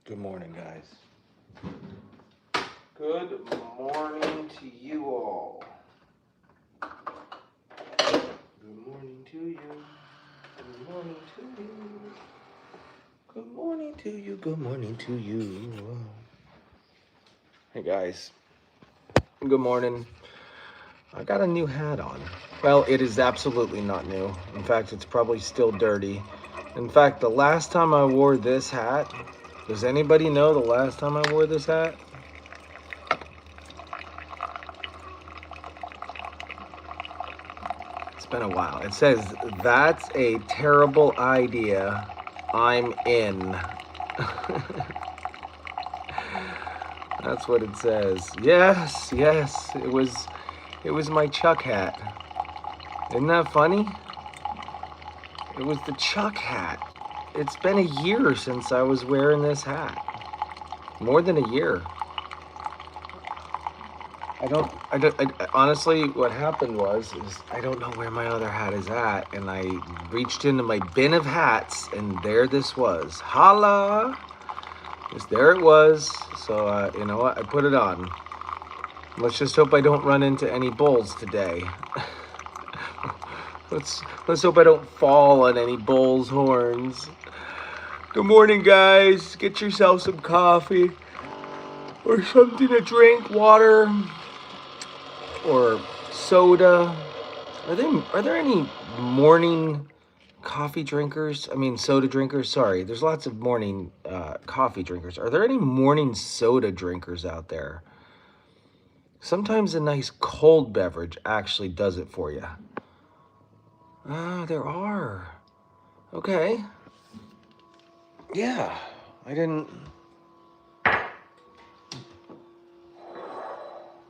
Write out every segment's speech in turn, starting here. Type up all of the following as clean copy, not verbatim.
Good morning, guys. Good morning to you all. Good morning to you. Good morning to you. Good morning to you. Good morning to you. Hey, guys. Good morning. I got a new hat on. Well, it is absolutely not new. In fact, it's probably still dirty. In fact, the last time I wore this hat, does anybody know the last time I wore this hat? It's been a while. It says, "That's a terrible idea. I'm in." That's what it says. Yes, it was my Chuck hat. Isn't that funny? It was the Chuck hat. It's been a year since I was wearing this hat. More than a year. Honestly, what happened was I don't know where my other hat is at, and I reached into my bin of hats, and there this was. Holla! Just there it was. So, you know what? I put it on. Let's just hope I don't run into any bulls today. Let's hope I don't fall on any bull's horns. Good morning, guys. Get yourself some coffee or something to drink, water or soda. Are there any morning coffee drinkers? I mean, soda drinkers. Sorry, there's lots of morning coffee drinkers. Are there any morning soda drinkers out there? Sometimes a nice cold beverage actually does it for you. Ah, there are. Okay. Yeah, I didn't.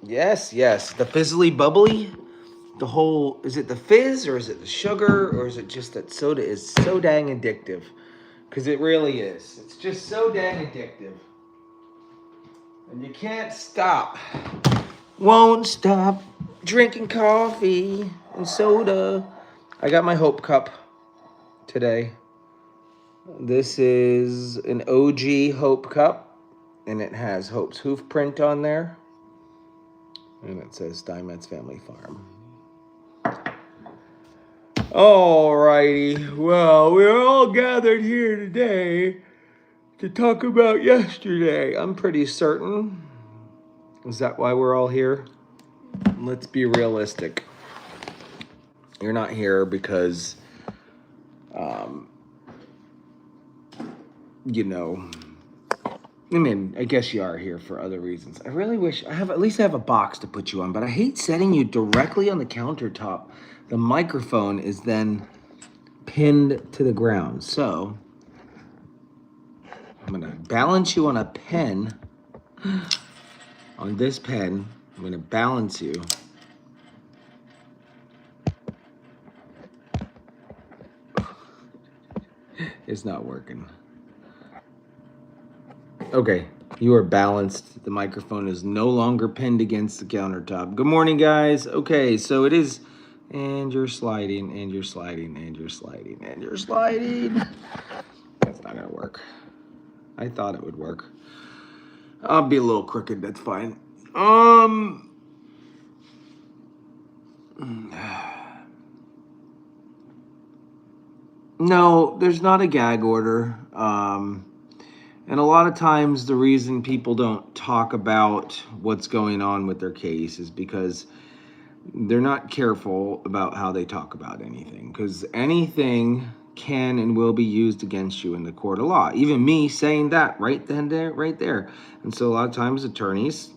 Yes, the fizzly bubbly. The whole, is it the fizz or is it the sugar or is it just that soda is so dang addictive? Because it really is. It's just so dang addictive. And you can't stop. Won't stop drinking coffee and soda. I got my Hope Cup today. This is an OG Hope Cup, and it has Hope's hoof print on there. And it says Steinmetz Family Farm. Alrighty, well, we're all gathered here today to talk about yesterday. I'm pretty certain. Is that why we're all here? Let's be realistic. You're not here because, you know, I mean, I guess you are here for other reasons. I really wish I have a box to put you on, but I hate setting you directly on the countertop. The microphone is then pinned to the ground. So I'm gonna balance you on a pen. On this pen, I'm gonna balance you. It's not working. Okay, you are balanced. The microphone is no longer pinned against the countertop. Good morning, guys. Okay, so it is, and you're sliding, and you're sliding, and you're sliding, and you're sliding. That's not gonna work. I thought it would work. I'll be a little crooked, that's fine. No, there's not a gag order. And a lot of times the reason people don't talk about what's going on with their case is because they're not careful about how they talk about anything. Because anything can and will be used against you in the court of law. Even me saying that right there. And so a lot of times attorneys,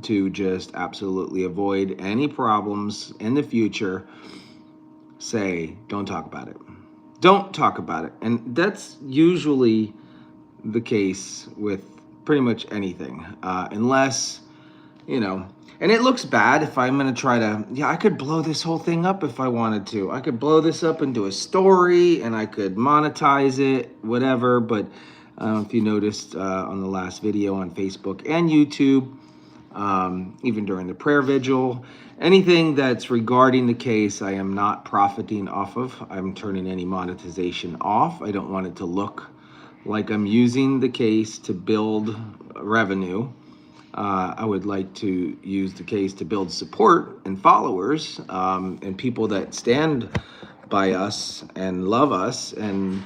to just absolutely avoid any problems in the future, say, don't talk about it. Don't talk about it. And that's usually the case with pretty much anything, unless, you know, and it looks bad if I'm going to try to, I could blow this whole thing up if I wanted to. I could blow this up into a story and I could monetize it, whatever. But I don't know if you noticed on the last video on Facebook and YouTube, even during the prayer vigil, anything that's regarding the case, I am not profiting off of. I'm turning any monetization off. I don't want it to look like I'm using the case to build revenue. I would like to use the case to build support and followers, and people that stand by us and love us and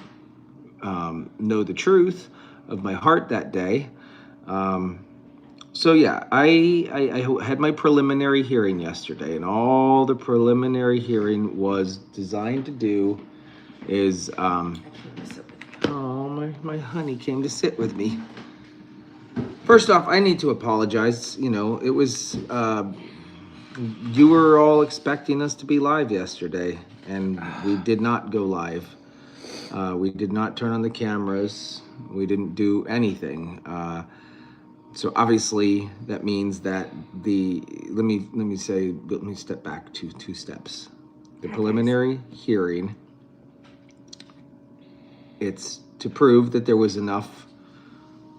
know the truth of my heart that day. So yeah, I had my preliminary hearing yesterday, and all the preliminary hearing was designed to do is, oh, my honey came to sit with me. First off, I need to apologize. You know, it was, you were all expecting us to be live yesterday, and we did not go live. We did not turn on the cameras. We didn't do anything. So obviously that means that let me step back two steps. The preliminary hearing, it's to prove that there was enough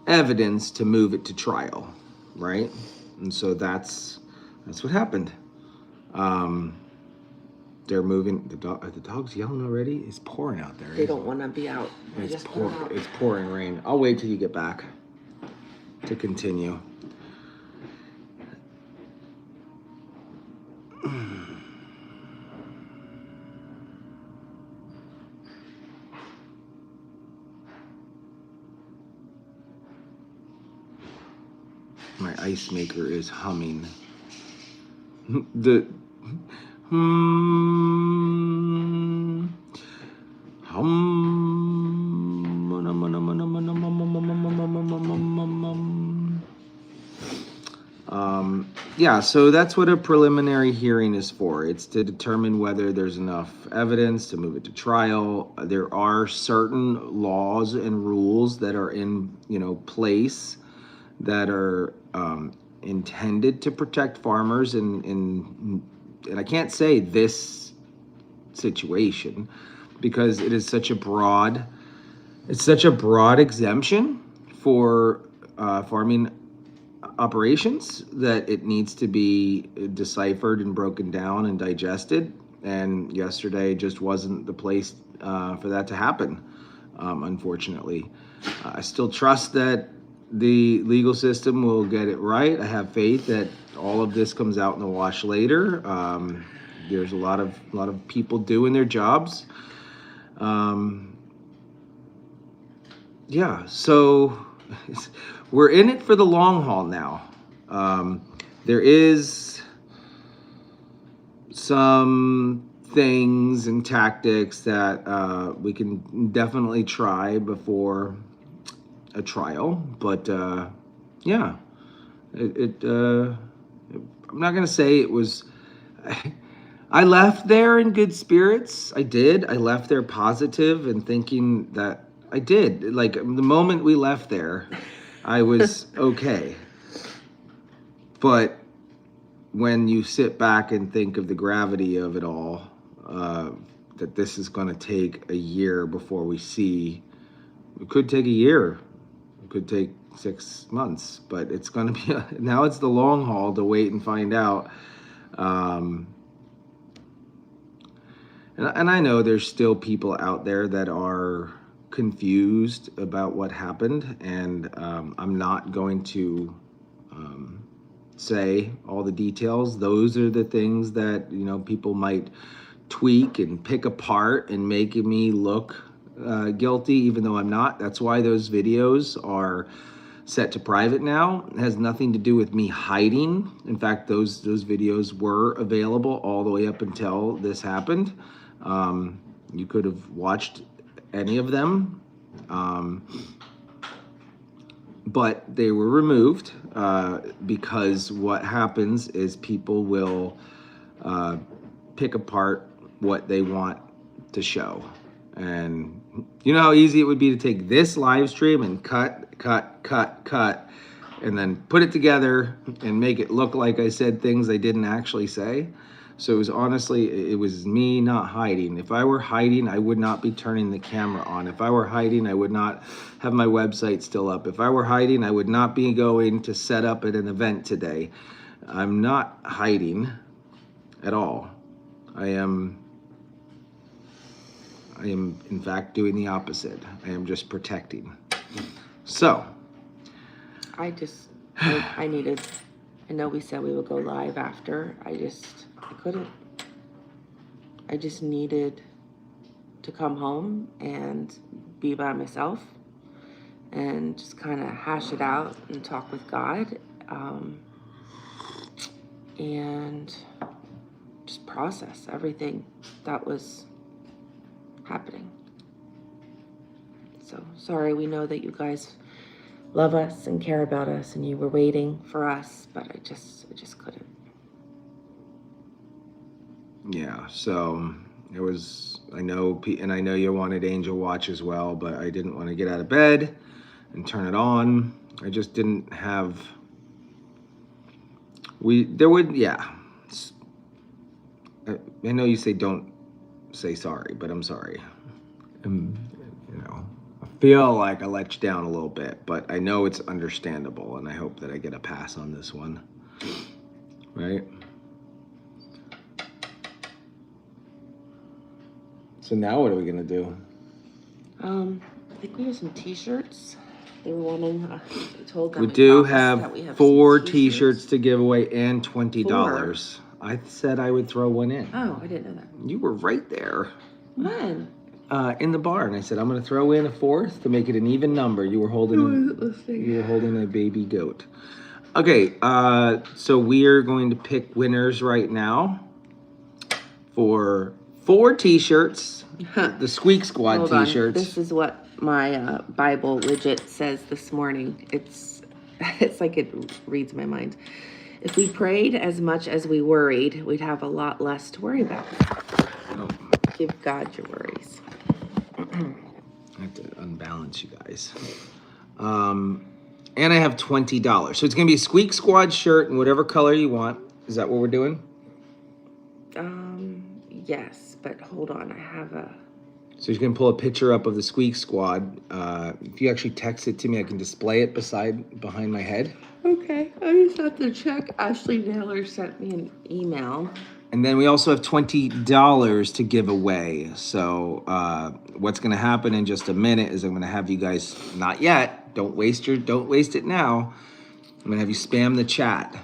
evidence to move it to trial, right? And so that's what happened. They're moving. Are the dogs yelling already? It's pouring out there. They don't want to be out. It's pouring rain. I'll wait till you get back to continue. My ice maker is humming. The yeah, so that's what a preliminary hearing is for. It's to determine whether there's enough evidence to move it to trial. There are certain laws and rules that are in, place that are intended to protect farmers and I can't say this situation because it is such a broad exemption for farming operations that it needs to be deciphered and broken down and digested. And yesterday just wasn't the place for that to happen, unfortunately. I still trust that the legal system will get it right. I have faith that all of this comes out in the wash later. There's a lot of people doing their jobs. Yeah, so we're in it for the long haul now. There is some things and tactics that we can definitely try before a trial, but yeah, I'm not gonna say it was. I left there in good spirits. I did. I left there positive and thinking that I did. Like the moment we left there, I was okay. But when you sit back and think of the gravity of it all, that this is going to take a year before we see. It could take a year. It could take 6 months, but it's going to be now it's the long haul to wait and find out. And I know there's still people out there that are confused about what happened, and I'm not going to say all the details. Those are the things that people might tweak and pick apart and make me look guilty, even though I'm not. That's why those videos are set to private now. It has nothing to do with me hiding. In fact, those videos were available all the way up until this happened. You could have watched any of them, but they were removed because what happens is people will pick apart what they want to show. And you know how easy it would be to take this live stream and cut, and then put it together and make it look like I said things I didn't actually say. So it was me not hiding. If I were hiding, I would not be turning the camera on. If I were hiding, I would not have my website still up. If I were hiding, I would not be going to set up at an event today. I'm not hiding at all. I am in fact doing the opposite. I am just protecting. So. I needed, I know we said we would go live after. I couldn't. I just needed to come home and be by myself and just kind of hash it out and talk with God, and just process everything that was happening. So sorry, we know that you guys love us and care about us and you were waiting for us, but I just couldn't. Yeah, so it was, I know you wanted Angel Watch as well, but I didn't want to get out of bed and turn it on. I just didn't have, I know you say don't say sorry, but I'm sorry. And, I feel like I let you down a little bit, but I know it's understandable, and I hope that I get a pass on this one, right? So now what are we gonna do? I think we have some t-shirts. They were wanting, I told them we have 4 t-shirts to give away and $20. I said I would throw one in. Oh, I didn't know that. You were right there. When? In the bar, and I said I'm gonna throw in a 4th to make it an even number. You were holding a baby goat. Okay, so we are going to pick winners right now for 4 t-shirts. The Squeak Squad t-shirts. This is what my Bible legit says this morning. It's like it reads my mind. If we prayed as much as we worried, we'd have a lot less to worry about. Give God your worries. I have to unbalance you guys. And I have $20. So it's going to be a Squeak Squad shirt in whatever color you want. Is that what we're doing? Yes, but hold on. I have a... So you can pull a picture up of the Squeak Squad. If you actually text it to me, I can display it behind my head. Okay. I just have to check. Ashley Naylor sent me an email. And then we also have $20 to give away. So what's going to happen in just a minute is I'm going to have you guys, not yet, don't waste it now. I'm going to have you spam the chat.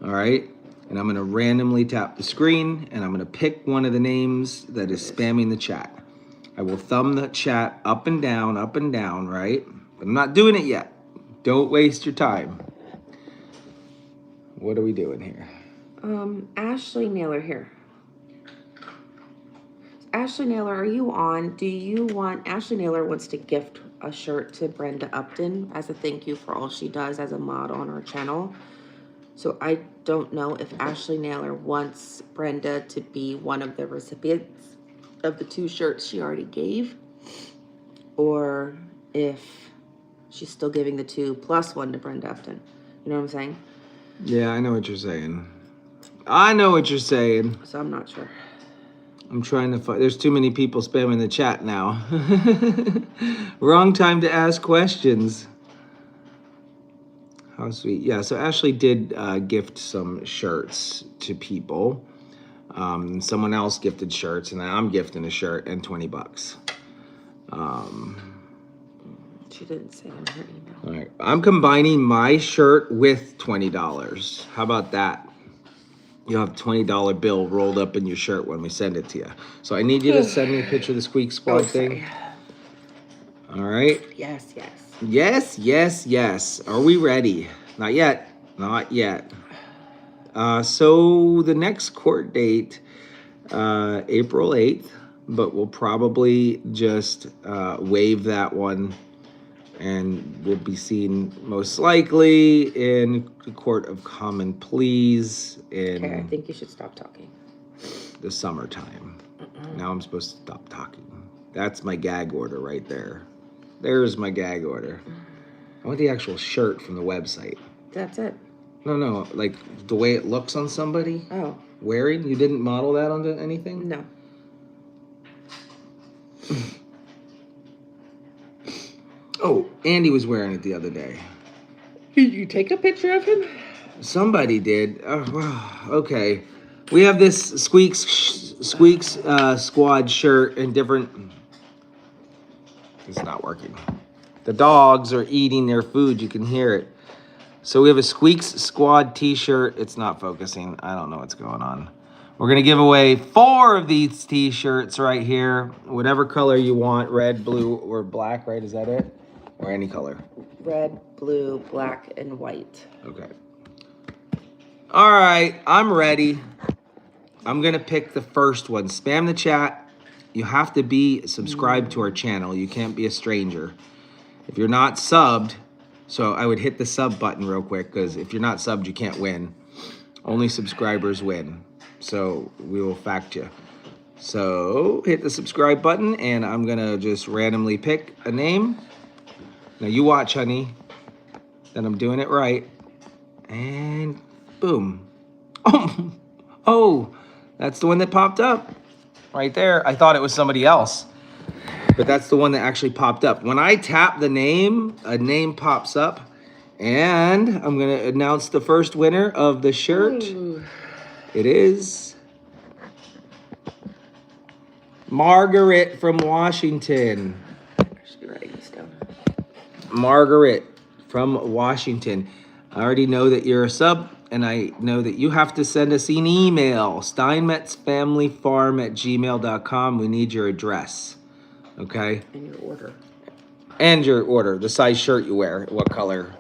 All right? And I'm going to randomly tap the screen, and I'm going to pick one of the names that is spamming the chat. I will thumb the chat up and down, right? But I'm not doing it yet. Don't waste your time. What are we doing here? Ashley Naylor here. Ashley Naylor, are you on? Ashley Naylor wants to gift a shirt to Brenda Upton as a thank you for all she does as a mod on her channel. So I don't know if Ashley Naylor wants Brenda to be one of the recipients of the 2 shirts she already gave, or if she's still giving the 2 plus 1 to Brenda Upton. You know what I'm saying? Yeah, I know what you're saying. So I'm not sure. I'm trying to find. There's too many people spamming the chat now. Wrong time to ask questions. How sweet. Yeah, so Ashley did gift some shirts to people. Someone else gifted shirts, and I'm gifting a shirt and $20. She didn't say in her email. All right. I'm combining my shirt with $20. How about that? You'll have a $20 bill rolled up in your shirt when we send it to you. So I need you to send me a picture of the Squeak Squad thing. All right? Yes. Yes. Are we ready? Not yet. So the next court date, April 8th, but we'll probably just waive that one, and we'll be seen most likely in the Court of Common Pleas in I think you should stop talking. The summertime. Now I'm supposed to stop talking. That's my gag order right there. There's my gag order. I want the actual shirt from the website. That's it. No, like the way it looks on somebody. Oh. Wearing? You didn't model that onto anything? No. Oh, Andy was wearing it the other day. Did you take a picture of him? Somebody did. Oh, wow. Okay. We have this Squeaks Squad shirt in different... It's not working. The dogs are eating their food. You can hear it. So we have a Squeaks Squad t-shirt. It's not focusing. I don't know what's going on. We're going to give away 4 of these t-shirts right here. Whatever color you want, red, blue, or black, right? Is that it? Or any color? Red, blue, black, and white. Okay. All right, I'm ready. I'm going to pick the first one. Spam the chat. You have to be subscribed to our channel. You can't be a stranger. If you're not subbed, so I would hit the sub button real quick, because if you're not subbed, you can't win. Only subscribers win. So we will fact you. So hit the subscribe button, and I'm gonna just randomly pick a name. Now you watch, honey, that I'm doing it right. And boom. Oh, that's the one that popped up right there. I thought it was somebody else, but that's the one that actually popped up. When I tap the name, a name pops up, and I'm gonna announce the first winner of the shirt. Ooh. It is Margaret from Washington. I should be writing this down. Margaret from Washington. I already know that you're a sub, and I know that you have to send us an email, Steinmetzfamilyfarm@gmail.com. We need your address, okay? And your order. And your order, the size shirt you wear, what color.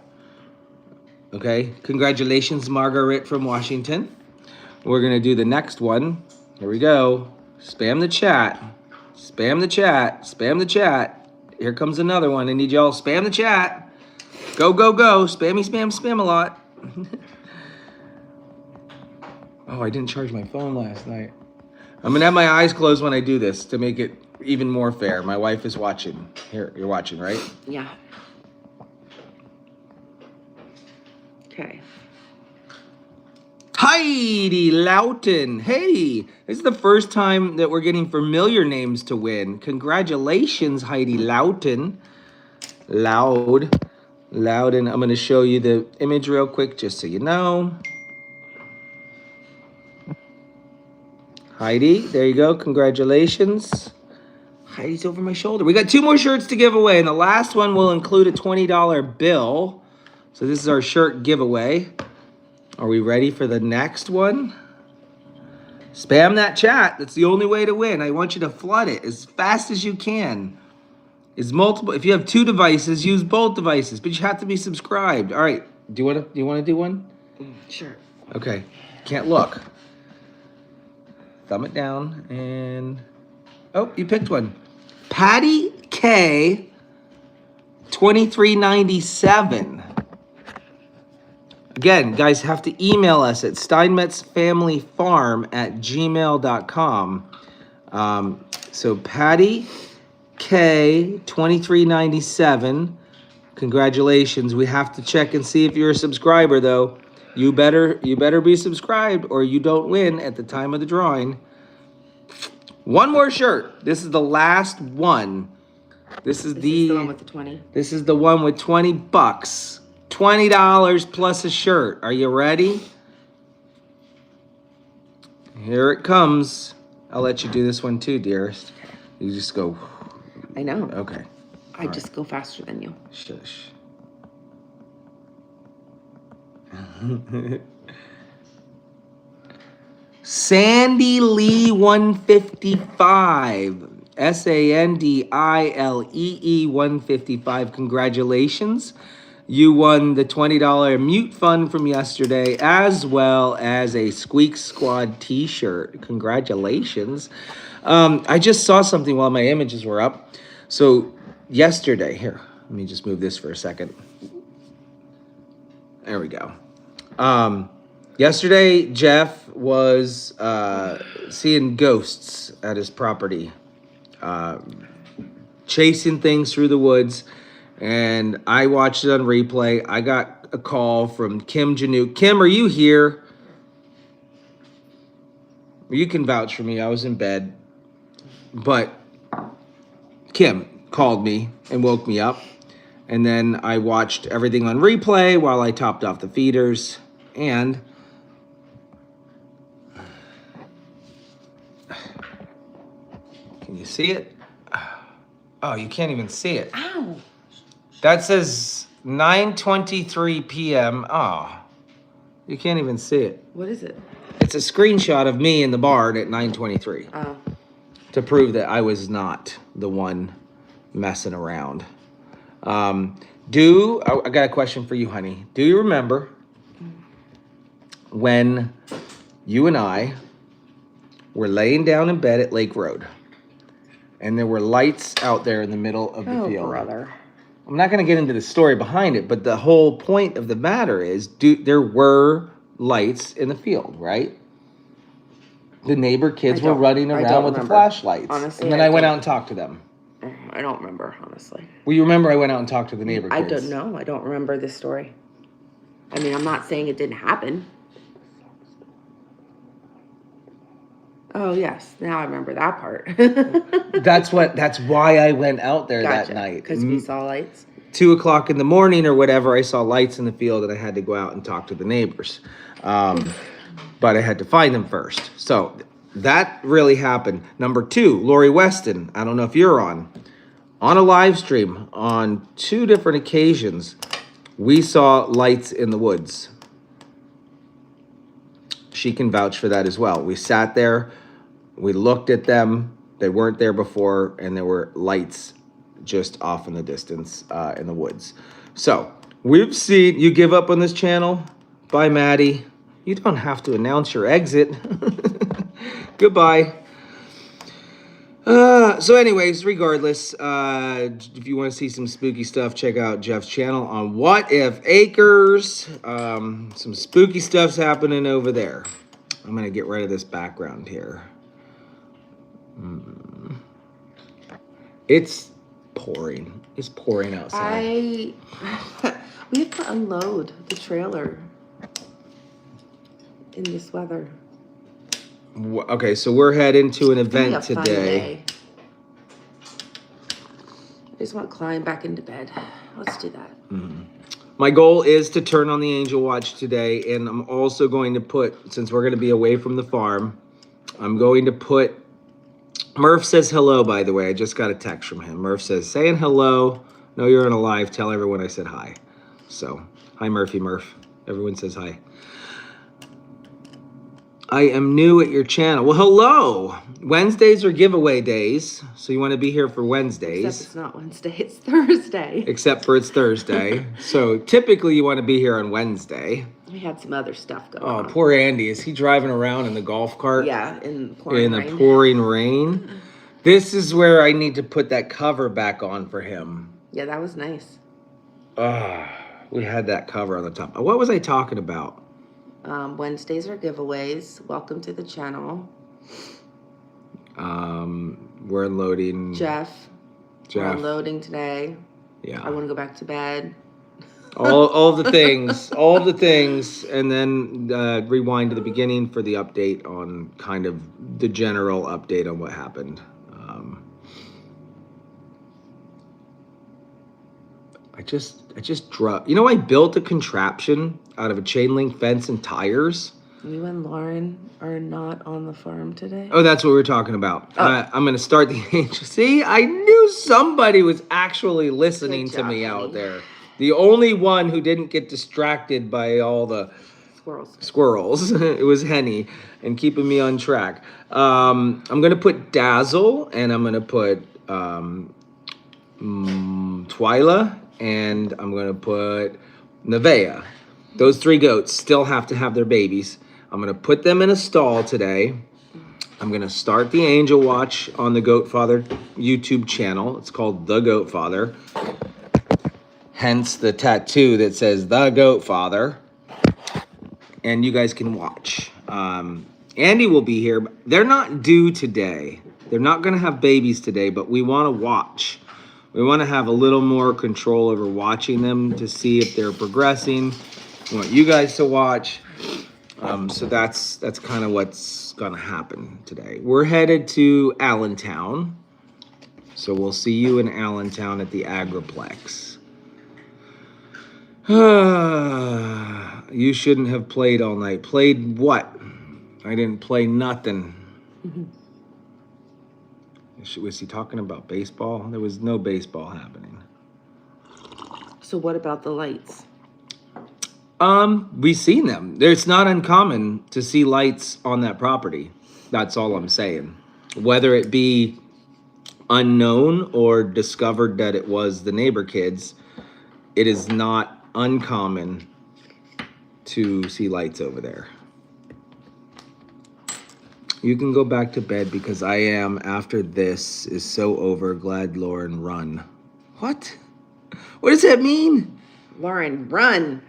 Okay, congratulations, Margaret from Washington. We're gonna do the next one. Here we go. Spam the chat. Spam the chat. Spam the chat. Here comes another one. I need y'all spam the chat. Go, go, go. Spammy, spam, spam a lot. Oh, I didn't charge my phone last night. I'm gonna have my eyes closed when I do this to make it even more fair. My wife is watching. Here, you're watching, right? Yeah. Okay. Heidi Loudon. Hey, this is the first time that we're getting familiar names to win. Congratulations, Heidi Loudon. Loudon. I'm going to show you the image real quick just so you know. Heidi, there you go. Congratulations. Heidi's over my shoulder. We got 2 more shirts to give away, and the last one will include a $20 bill. So this is our shirt giveaway. Are we ready for the next one? Spam that chat. That's the only way to win. I want you to flood it as fast as you can. It's multiple. If you have 2 devices, use both devices, but you have to be subscribed. All right. Do you want to do one? Sure. Okay. Can't look. Thumb it down and oh, you picked one. Patty K 2397. Again, guys have to email us at steinmetzfamilyfarm@gmail.com. So Patty K 2397, congratulations. We have to check and see if you're a subscriber though. You better be subscribed or you don't win at the time of the drawing. One more shirt. This is the last one. This is the one with the 20. This is the one with $20. $20 plus a shirt. Are you ready? Here it comes. I'll let you do this one too, dearest. You just go. I know. Okay. I just go faster than you. Shush. Sandy Lee 155. SANDILEE 155. Congratulations. You won the $20 mute fund from yesterday, as well as a Squeak Squad t-shirt. Congratulations. I just saw something while my images were up. So yesterday, here, let me just move this for a second. There we go. Yesterday, Jeff was seeing ghosts at his property, chasing things through the woods. And I watched it on replay. I got a call from Kim Janu. Kim, are you here? You can vouch for me. I was in bed. But Kim called me and woke me up. And then I watched everything on replay while I topped off the feeders. And can you see it? Oh, you can't even see it. Ow. That says 9:23 p.m. Oh, you can't even see it. What is it? It's a screenshot of me in the barn at 9:23 Oh. to prove that I was not the one messing around. I got a question for you, honey. Do you remember when you and I were laying down in bed at Lake Road and there were lights out there in the middle of the field? Oh, brother. I'm not going to get into the story behind it, but the whole point of the matter is there were lights in the field, right? The neighbor kids were running around with the flashlights. Honestly, and then I went out and talked to them. I don't remember, honestly. Well, you remember I went out and talked to the neighbor kids. I don't know. I don't remember this story. I mean, I'm not saying it didn't happen. Oh, yes. Now I remember that part. That's why I went out there that night. Because we saw lights. 2:00 in the morning or whatever, I saw lights in the field and I had to go out and talk to the neighbors. But I had to find them first. So that really happened. Number 2, Lori Weston. I don't know if you're on a live stream on 2 different occasions. We saw lights in the woods. She can vouch for that as well. We sat there, we looked at them. They weren't there before, and there were lights just off in the distance in the woods. So we've seen you give up on this channel. Bye, Maddie. You don't have to announce your exit. Goodbye. So anyways, regardless, if you want to see some spooky stuff, check out Jeff's channel on What If Acres. Some spooky stuff's happening over there. I'm going to get rid of this background here. It's pouring. It's pouring outside. We have to unload the trailer in this weather. Okay, so we're heading to an event today. I just want to climb back into bed. Let's do that. My goal is to turn on the Angel Watch today, and I'm also going to put, since we're going to be away from the farm, I'm going to put, Murph says hello, by the way. I just got a text from him. Murph says, saying hello. No, you're on a live. Tell everyone I said hi. So, hi, Murph. Everyone says hi. I am new at your channel. Well, hello. Wednesdays are giveaway days, so you want to be here for Wednesdays. Except it's not Wednesday, it's Thursday. Except for it's Thursday. So typically you want to be here on Wednesday. We had some other stuff going on. Oh, poor Andy. Is he driving around in the golf cart? Yeah, in the pouring rain. This is where I need to put that cover back on for him. Yeah, that was nice. We had that cover on the top. What was I talking about? Wednesdays are giveaways. Welcome to the channel. We're unloading. Jeff. We're unloading today. Yeah. I want to go back to bed. all the things, and then rewind to the beginning for the update on kind of the general update on what happened. I just dropped. You know, I built a contraption out of a chain link fence and tires. You and Lauren are not on the farm today? Oh, that's what we were talking about. I'm going to start the Angel. See, I knew somebody was actually listening to me out there. The only one who didn't get distracted by all the squirrels. It was Henny and keeping me on track. I'm going to put Dazzle, and I'm going to put Twyla, and I'm going to put Nevaeh. Those 3 goats still have to have their babies. I'm going to put them in a stall today. I'm going to start the Angel Watch on the Goat Father YouTube channel. It's called The Goat Father. Hence the tattoo that says The Goat Father. And you guys can watch. Andy will be here. They're not due today. They're not going to have babies today, but we want to watch. We want to have a little more control over watching them to see if they're progressing. We want you guys to watch. So that's kind of what's going to happen today. We're headed to Allentown. So we'll see you in Allentown at the Agriplex. You shouldn't have played all night. Played what? I didn't play nothing. Was he talking about baseball? There was no baseball happening. So what about the lights? We've seen them. It's not uncommon to see lights on that property. That's all I'm saying. Whether it be unknown or discovered that it was the neighbor kids, it is not uncommon to see lights over there. You can go back to bed because I am, after this is so over, glad Lauren run. What? What does that mean? Lauren, run.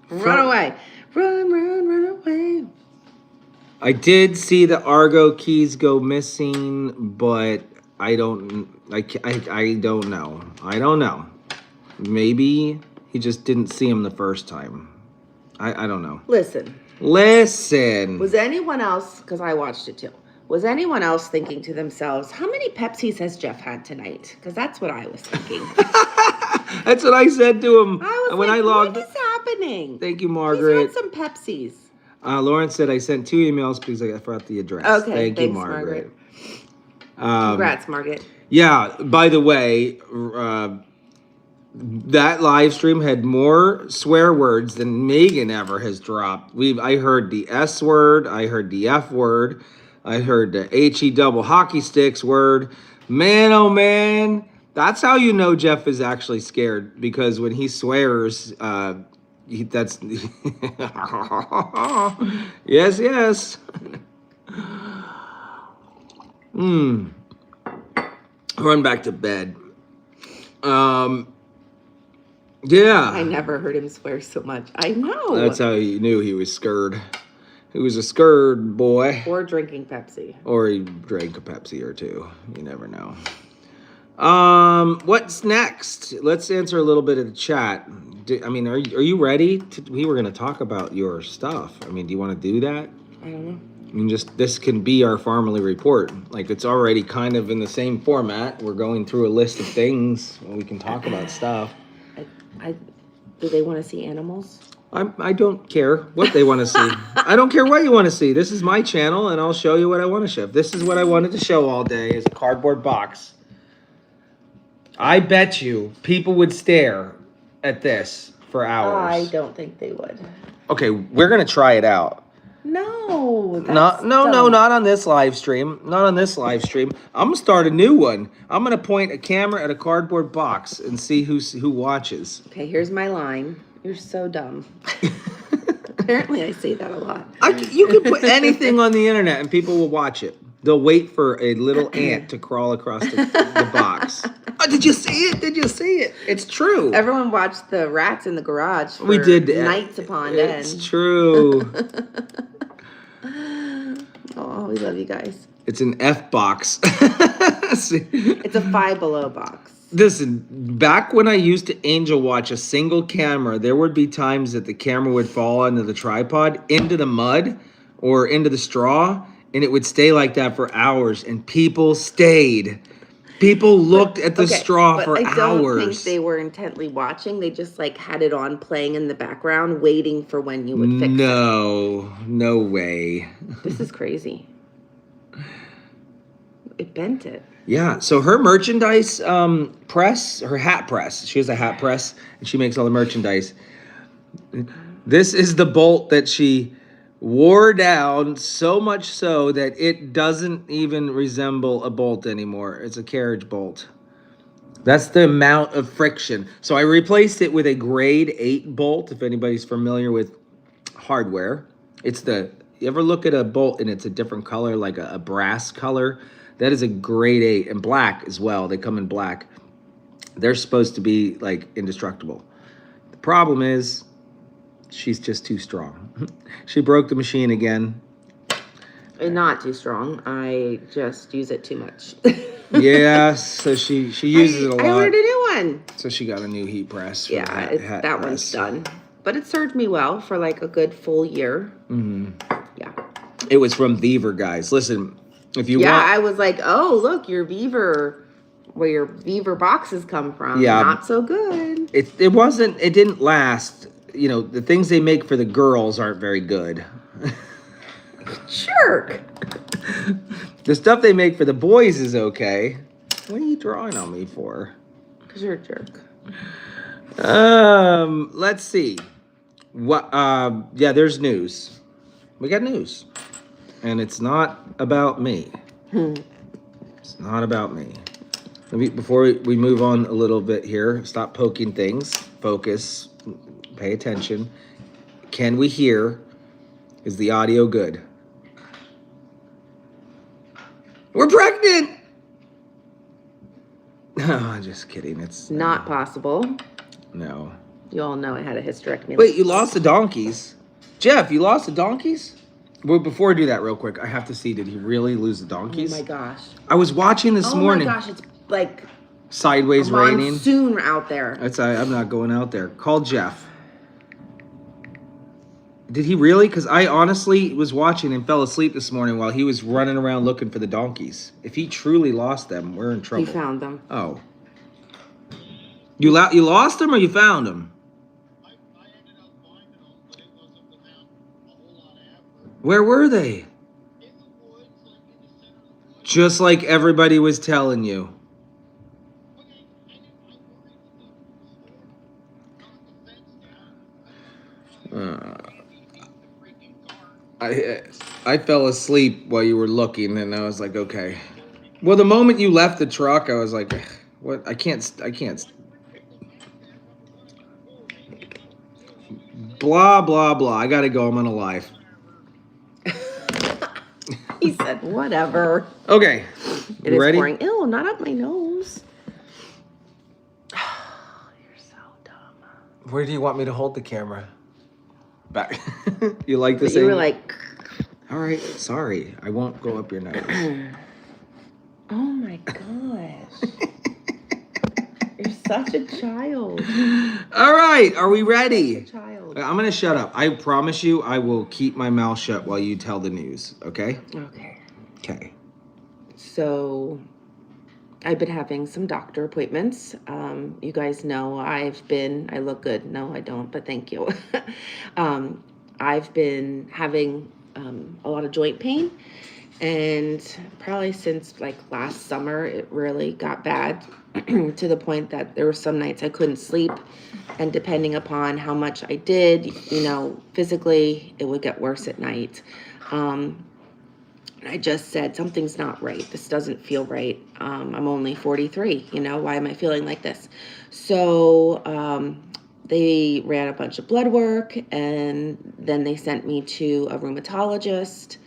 Run away. Run away. I did see the Argo keys go missing, but I don't know. I don't know. Maybe he just didn't see him the first time. I don't know. Listen. Was anyone else, because I watched it too, was anyone else thinking to themselves, how many Pepsis has Jeff had tonight? Because that's what I was thinking. That's what I said to him I logged. What is happening? Thank you, Margaret. He's had some Pepsis. Lauren said I sent 2 emails because I forgot the address. Okay, Thanks, Margaret. Congrats, Margaret. Yeah, by the way, that live stream had more swear words than Megan ever has dropped. I heard the S word, I heard the F word, I heard the HE double hockey sticks word. Man, oh man, that's how you know Jeff is actually scared, because when he swears, that's yes. Run back to bed. Yeah. I never heard him swear so much. I know. That's how you knew he was scared. He was a scared boy. Or drinking Pepsi. Or he drank a Pepsi or two. You never know. What's next? Let's answer a little bit of the chat. Are you ready? We were going to talk about your stuff. Do you want to do that? I don't know. This can be our Farmily report. Like, it's already kind of in the same format. We're going through a list of things and we can talk about stuff. Do they want to see animals? I don't care what they want to see. I don't care what you want to see. This is my channel, and I'll show you what I want to show. This is what I wanted to show all day, is a cardboard box. I bet you people would stare at this for hours. I don't think they would. Okay, we're going to try it out. No. Not on this live stream. Not on this live stream. I'm gonna start a new one. I'm gonna point a camera at a cardboard box and see who watches. Okay, here's my line. You're so dumb. Apparently, I say that a lot. You can put anything on the internet and people will watch it. They'll wait for a little ant to crawl across the box. Oh, did you see it? Did you see it? It's true. Everyone watched the rats in the garage for we did nights upon end. It's true. Oh, we love you guys. It's an F box. It's a Five Below box. Listen, back when I used to angel watch a single camera, there would be times that the camera would fall into the tripod, into the mud, or into the straw, and it would stay like that for hours, and people stayed. People looked at the straw for hours. I don't think they were intently watching. They just had it on playing in the background, waiting for when you would fix it. No way. This is crazy. It bent it. Yeah, so her merchandise press, her hat press, she has a hat press, and she makes all the merchandise. This is the bolt that she wore down, so much so that it doesn't even resemble a bolt anymore. It's a carriage bolt. That's the amount of friction. So I replaced it with a grade 8 bolt, if anybody's familiar with hardware. You ever look at a bolt and it's a different color, like a brass color? That is a grade 8, and black as well. They come in black. They're supposed to be indestructible. The problem is, she's just too strong. She broke the machine again. Not too strong. I just use it too much. Yeah, so she uses it a lot. I ordered a new one. So she got a new heat press. That one's done. But it served me well for a good full year. Mm-hmm. Yeah. It was from Beaver, guys. Listen, if you want... Yeah, I was like, oh, look, your Beaver... Where your Beaver boxes come from. Yeah. Not so good. It didn't last... the things they make for the girls aren't very good. Jerk. The stuff they make for the boys is okay. What are you drawing on me for? Because you're a jerk. Let's see. What? Yeah, there's news. We got news, and it's not about me. It's not about me. Before we move on a little bit here, stop poking things. Focus. Pay attention. Can we hear? Is the audio good? We're pregnant! No, just kidding. It's Not possible. No. You all know I had a hysterectomy. Wait, you lost the donkeys? Jeff, you lost the donkeys? Well, before I do that real quick, I have to see, did he really lose the donkeys? Oh my gosh. I was watching this morning. Oh my gosh, it's like Sideways raining. Monsoon out there. I'm not going out there. Call Jeff. Did he really? Because I honestly was watching and fell asleep this morning while he was running around looking for the donkeys. If he truly lost them, we're in trouble. He found them. Oh. You lost them or you found them? I ended up finding them, but it wasn't without a whole lot of effort. Where were they? In the woods, like in the center of the woods. Just like everybody was telling you. Okay, I worried that the store knocked the fence down. The freaking car. I fell asleep while you were looking, and I was like, okay. Well, the moment you left the truck, I was like, what? I can't. Blah, blah, blah. I gotta go. I'm on a live. He said, whatever. Okay. It is ready? pouring. Ew, not up my nose. You're so dumb. Where do you want me to hold the camera? Back. You like this? You were like... All right. Sorry. I won't go up your nose. Oh my gosh. You're such a child. All right. Are we ready? Such a child. I'm going to shut up. I promise you I will keep my mouth shut while you tell the news. Okay? Okay. Okay. So I've been having some doctor appointments. You guys know I look good. No, I don't, but thank you. I've been having a lot of joint pain, and probably since like last summer, it really got bad to the point that there were some nights I couldn't sleep, and depending upon how much I did, physically, it would get worse at night. I just said, something's not right. This doesn't feel right. I'm only 43. Why am I feeling like this? So they ran a bunch of blood work, and then they sent me to a rheumatologist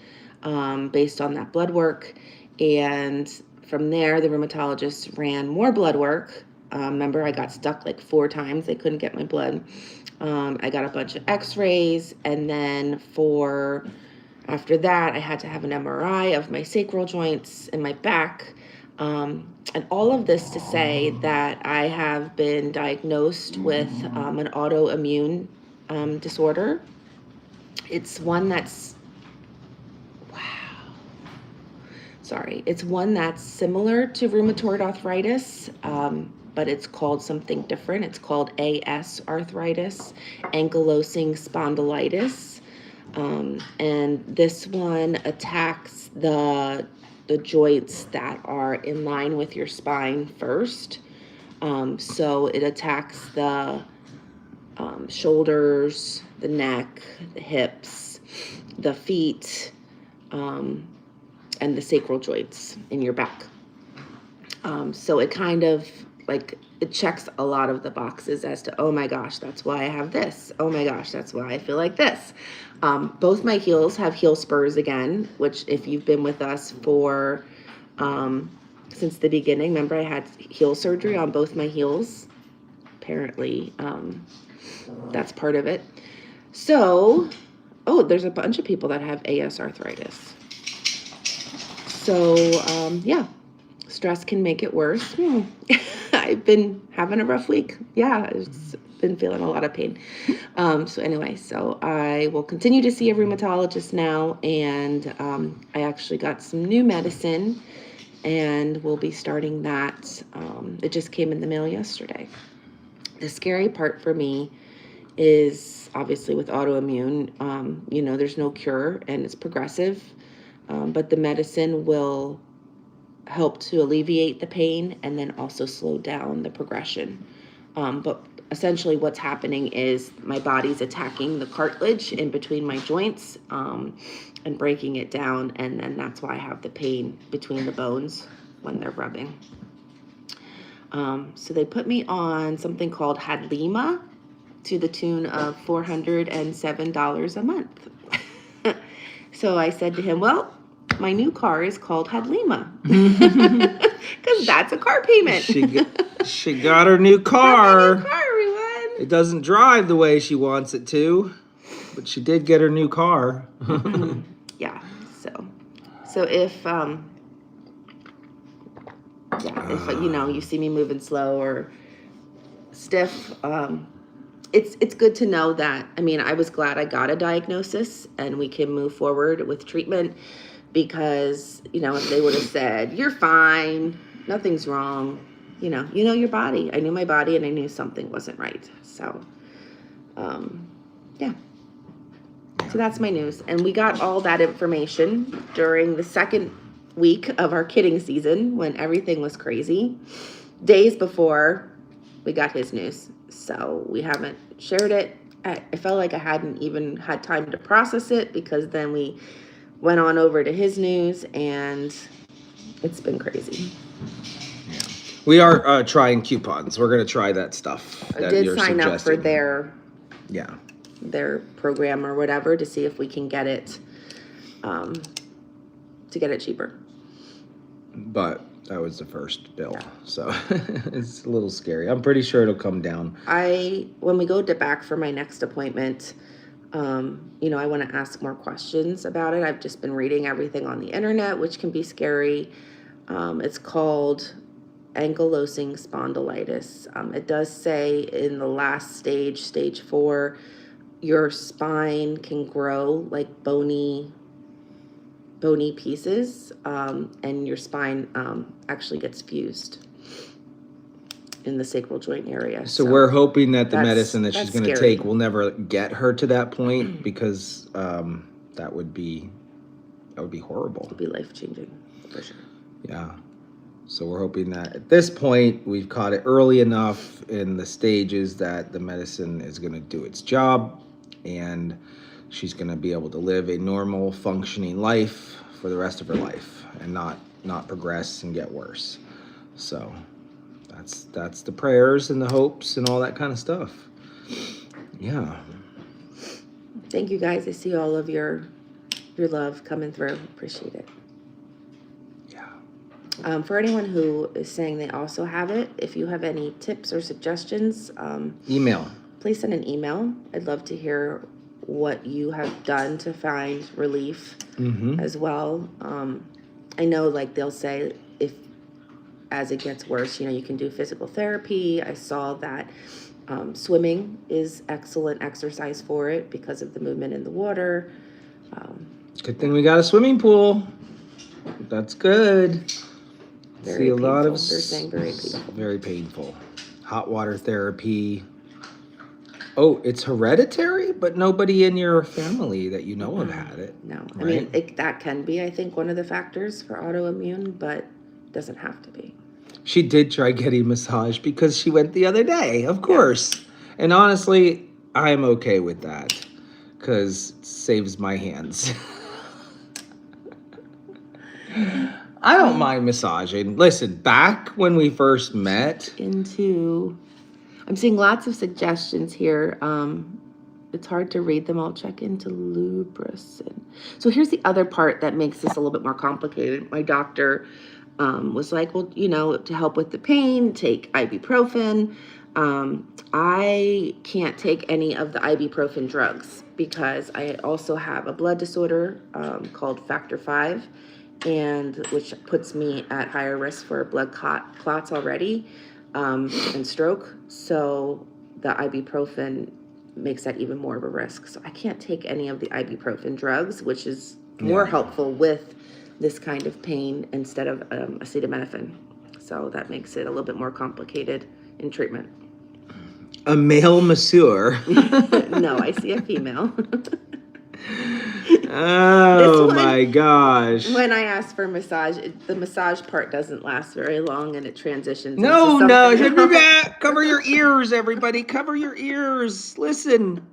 based on that blood work. And from there, the rheumatologist ran more blood work. Remember, I got stuck like 4 times. They couldn't get my blood. I got a bunch of x-rays, and then after that, I had to have an MRI of my sacral joints and my back. And all of this to say that I have been diagnosed with an autoimmune disorder. It's one that's, it's one that's similar to rheumatoid arthritis, but it's called something different. It's called AS arthritis, ankylosing spondylitis. And this one attacks the joints that are in line with your spine first. So it attacks the shoulders, the neck, the hips, the feet, and the sacral joints in your back. So it kind of it checks a lot of the boxes as to, oh my gosh, that's why I have this. Oh my gosh, that's why I feel like this. Both my heels have heel spurs again, which if you've been with us for since the beginning, remember I had heel surgery on both my heels. Apparently, that's part of it. So, there's a bunch of people that have AS arthritis. So, yeah, stress can make it worse. I've been having a rough week. Yeah, it's been feeling a lot of pain. So anyway, I will continue to see a rheumatologist now, and I actually got some new medicine, and we'll be starting that. It just came in the mail yesterday. The scary part for me is obviously with autoimmune, there's no cure and it's progressive, but the medicine will help to alleviate the pain and then also slow down the progression. But essentially what's happening is my body's attacking the cartilage in between my joints, and breaking it down, and then that's why I have the pain between the bones when they're rubbing. So they put me on something called Hadlima to the tune of $407 a month. So I said to him, well, my new car is called Hadlima, because that's a car payment. She got her new car. Got my new car, everyone. It doesn't drive the way she wants it to, but she did get her new car. Yeah. So if you see me moving slow or stiff, it's good to know that. I mean, I was glad I got a diagnosis and we can move forward with treatment, because if they would have said you're fine, nothing's wrong, you know your body. I knew my body and I knew something wasn't right. So yeah. So that's my news. And we got all that information during the second week of our kidding season when everything was crazy, days before we got his news. So we haven't shared it. I felt like I hadn't even had time to process it, because then we went on over to his news and it's been crazy. Yeah. We are trying coupons. We're going to try that stuff. I did sign up for their program or whatever to see if we can get it cheaper. But that was the first bill, so it's a little scary. I'm pretty sure it'll come down. When we go back for my next appointment, I want to ask more questions about it. I've just been reading everything on the internet, which can be scary. It's called ankylosing spondylitis. It does say in the last stage 4, your spine can grow like bony pieces, and your spine actually gets fused in the sacral joint area. So we're hoping that the medicine that she's going to scary. take will never get her to that point, because that would be horrible. It would be life-changing, for sure. Yeah. So we're hoping that at this point we've caught it early enough in the stages that the medicine is going to do its job, and she's going to be able to live a normal functioning life for the rest of her life and not progress and get worse. So that's the prayers and the hopes and all that kind of stuff. Yeah. Thank you guys. I see all of your love coming through. Appreciate it. Yeah. For anyone who is saying they also have it, if you have any tips or suggestions, Email. Please send an email. I'd love to hear what you have done to find relief as well. I know, like, they'll say if as it gets worse, you can do physical therapy. I saw that swimming is excellent exercise for it because of the movement in the water. Good thing we got a swimming pool. That's good. Very See a painful. lot of They're saying very painful. Very painful. Hot water therapy. Oh, it's hereditary, but nobody in your family that you know of had it. No, right? I mean, that can be, I think, one of the factors for autoimmune, but it doesn't have to be. She did try getting massage because she went the other day, of course. Yeah. And honestly, I'm okay with that because it saves my hands. I don't mind massaging. Listen, back when we first met. I'm seeing lots of suggestions here. It's hard to read them. I'll check into lubricin. So here's the other part that makes this a little bit more complicated. My doctor was like, well, to help with the pain, take ibuprofen. I can't take any of the ibuprofen drugs because I also have a blood disorder called factor V, and which puts me at higher risk for blood clots already. And stroke, so the ibuprofen makes that even more of a risk. So I can't take any of the ibuprofen drugs, which is more helpful with this kind of pain instead of acetaminophen. So that makes it a little bit more complicated in treatment. A male masseur. No, I see a female. Oh one, my gosh. When I ask for massage, the massage part doesn't last very long and it transitions No, into no. something else. Cover your ears, everybody. Cover your ears. Listen.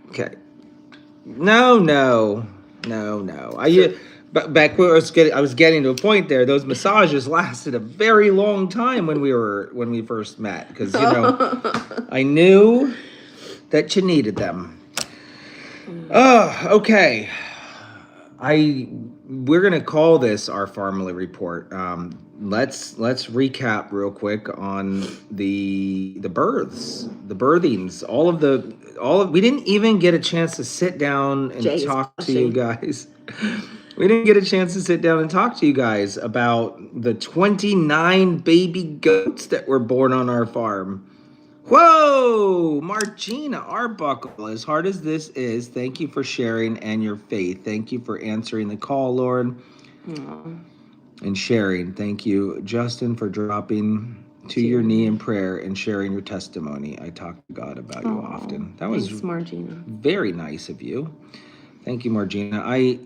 Okay. No. But back when I was getting to a point there. Those massages lasted a very long time when we first met, because I knew that you needed them. Oh, okay. We're gonna call this our family report. Let's recap real quick on the births, the birthings, we didn't even get a chance to sit down and Jay is talk to blushing. you guys. We didn't get a chance to sit down and talk to you guys about the 29 baby goats that were born on our farm. Whoa, Margina Arbuckle, as hard as this is, thank you for sharing and your faith. Thank you for answering the call, Lord, and sharing. Thank you, Justin, for dropping to your knee in prayer and sharing your testimony. I talk to God about you often. That was Margina. very nice of you. Thank you, Margina.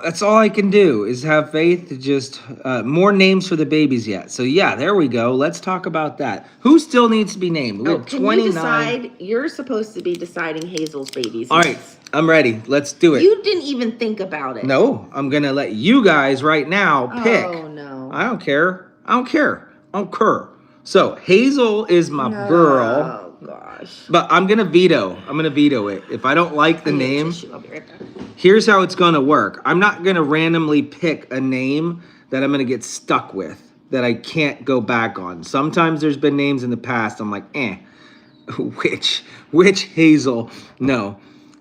That's all I can do is have faith to just more names for the babies yet. So yeah, there we go. Let's talk about that. Who still needs to be named? We have Can 29. you decide? You're supposed to be deciding Hazel's babies. All right, I'm ready. Let's do it. You didn't even think about it. No, I'm gonna let you guys right now pick. Oh no. I don't care. So Hazel is my girl. Oh gosh. But I'm gonna veto it. If I don't like the name, I'll be right back. here's how it's gonna work. I'm not gonna randomly pick a name that I'm gonna get stuck with, that I can't go back on. Sometimes there's been names in the past I'm like, which Hazel? No.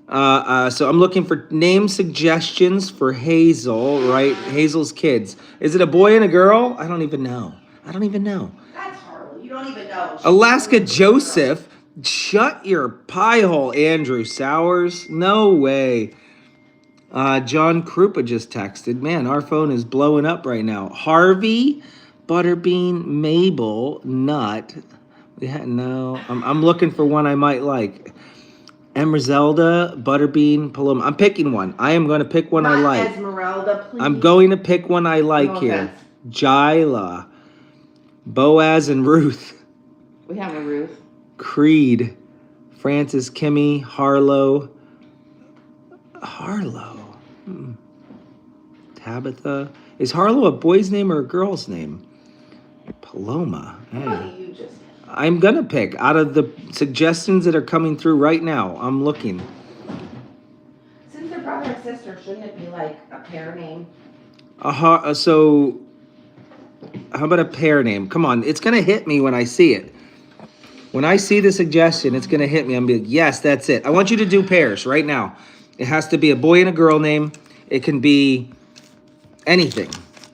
So I'm looking for name suggestions for Hazel, right? Hazel's kids. Is it a boy and a girl? I don't even know. That's horrible. You don't even know. Alaska Joseph. Shut your pie hole, Andrew Sowers. No way. John Krupa just texted. Man, our phone is blowing up right now. Harvey, Butterbean, Mabel, Nut. I'm looking for one I might like. Emerzelda, Butterbean, Paloma. I'm picking one. I am going to pick one I like. Esmeralda, please. I'm going to pick one I like No here. offense. Jila, Boaz and Ruth. We have a Ruth. Creed, Francis, Kimmy, Harlow. Tabitha. Is Harlow a boy's name or a girl's name? Paloma. I'm gonna pick out of the suggestions that are coming through right now. I'm looking. Since they're brother and sister, shouldn't it be like a pair name? So how about a pair name? Come on, it's gonna hit me when I see it. When I see the suggestion, it's gonna hit me. I'm gonna be like, yes, that's it. I want you to do pairs right now. It has to be a boy and a girl name. It can be anything,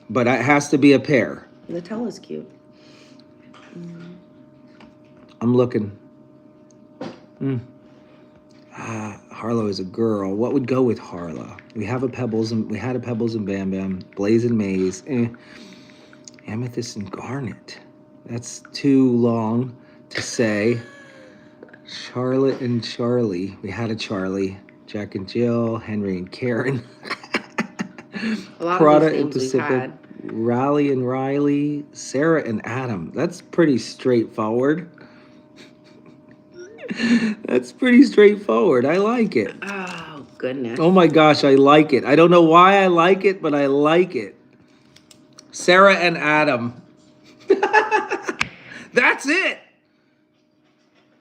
but it has to be a pair. Natella's cute. I'm looking. Harlow is a girl. What would go with Harlow? We had a Pebbles and Bam Bam. Blaze and Maze. Amethyst and Garnet. That's too long to say. Charlotte and Charlie. We had a Charlie. Jack and Jill. Henry and Karen. A lot Prada of these and names we've Pacific. had. Raleigh and Riley. Sarah and Adam. That's pretty straightforward. That's pretty straightforward. I like it. Oh, goodness. Oh my gosh, I like it. I don't know why I like it, but I like it. Sarah and Adam. That's it.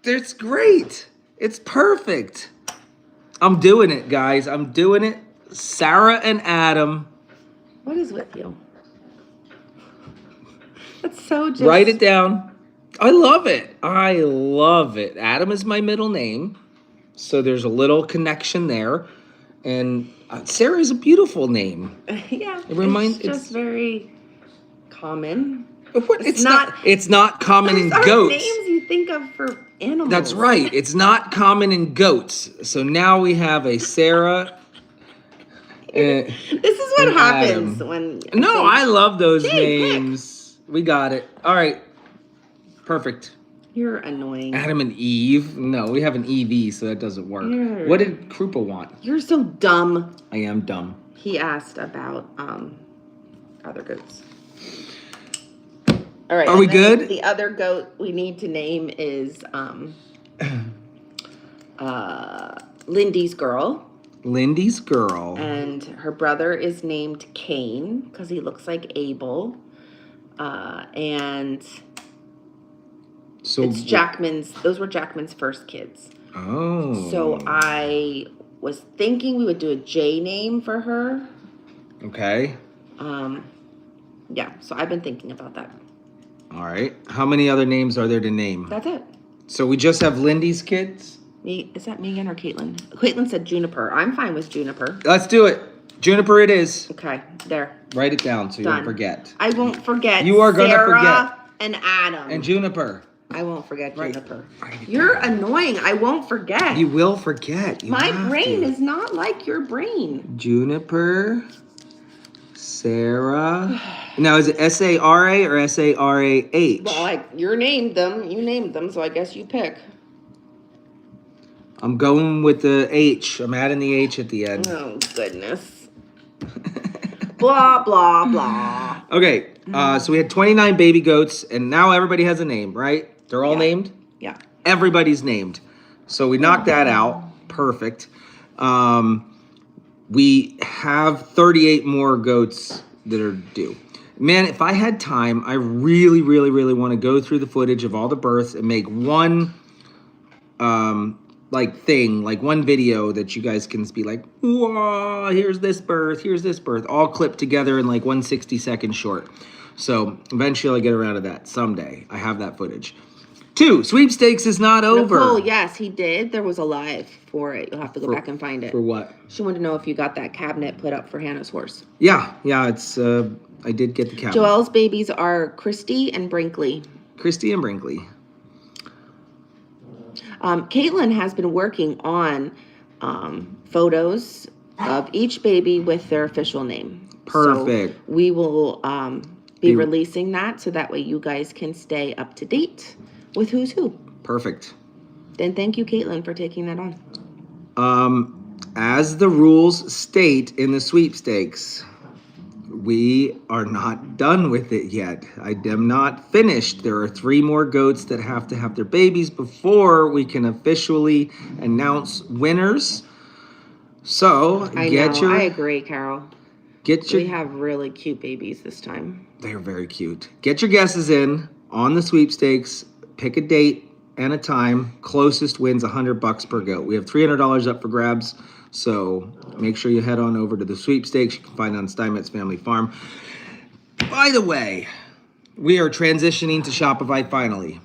It's great. It's perfect. I'm doing it, guys. I'm doing it. Sarah and Adam. What is with you? That's so just... Write it down. I love it. Adam is my middle name, so there's a little connection there. And Sarah is a beautiful name. Yeah, It's just very common. It's not common in Those goats. Are names you think of for animals. That's right. It's not common in goats. So now we have a Sarah. This is what happens when... No, I love those names. We got it. All right. Perfect. You're annoying. Adam and Eve? No, we have an EV, so that doesn't work. What did Krupa want? You're so dumb. I am dumb. He asked about other goats. All right. Are we good? The other goat we need to name is Lindy's girl. Lindy's girl. And her brother is named Cain because he looks like Abel. And So it's Jackman's. Those were Jackman's first kids. Oh. So I was thinking we would do a J name for her. Okay. Yeah. So I've been thinking about that. All right. How many other names are there to name? That's it. So we just have Lindy's kids? Is that Megan or Caitlin? Caitlin said Juniper. I'm fine with Juniper. Let's do it. Juniper it is. Okay, there. Write it down so you Done. don't forget. I won't forget. You are gonna Sarah forget. and Adam. And Juniper. I won't forget Right. Juniper. Write it You're down. annoying. I won't forget. You will forget. You My have brain to. is not like your brain. Juniper, Sarah. Now, is it S-A-R-A or S-A-R-A-H? Well, you named them, so I guess you pick. I'm going with the H. I'm adding the H at the end. Oh, goodness. Blah, blah, blah. Okay, so we had 29 baby goats, and now everybody has a name, right? They're all named? Yeah. Everybody's named. So we knocked that out. Perfect. We have 38 more goats that are due. Man, if I had time, I really, really, really want to go through the footage of all the births and make one one video that you guys can be like, whoa, here's this birth, all clipped together in like 160-second short. So eventually I'll get around to that someday. I have that footage. 2, sweepstakes is not over. Nicole, yes, he did. There was a live for it. You'll have to go back and find it. For what? She wanted to know if you got that cabinet put up for Hannah's horse. Yeah, it's, I did get the cabinet. Joelle's babies are Christy and Brinkley. Christy and Brinkley. Caitlin has been working on photos of each baby with their official name. Perfect. So we will be releasing that so that way you guys can stay up to date with who's who. Perfect. Then thank you, Caitlin, for taking that on. As the rules state in the sweepstakes, we are not done with it yet. I am not finished. There are 3 more goats that have to have their babies before we can officially announce winners. So I agree, Carol. We have really cute babies this time. They're very cute. Get your guesses in on the sweepstakes. Pick a date and a time. Closest wins $100 per goat. We have $300 up for grabs. So make sure you head on over to the sweepstakes. You can find it on Steinmetz Family Farm. By the way, we are transitioning to Shopify finally.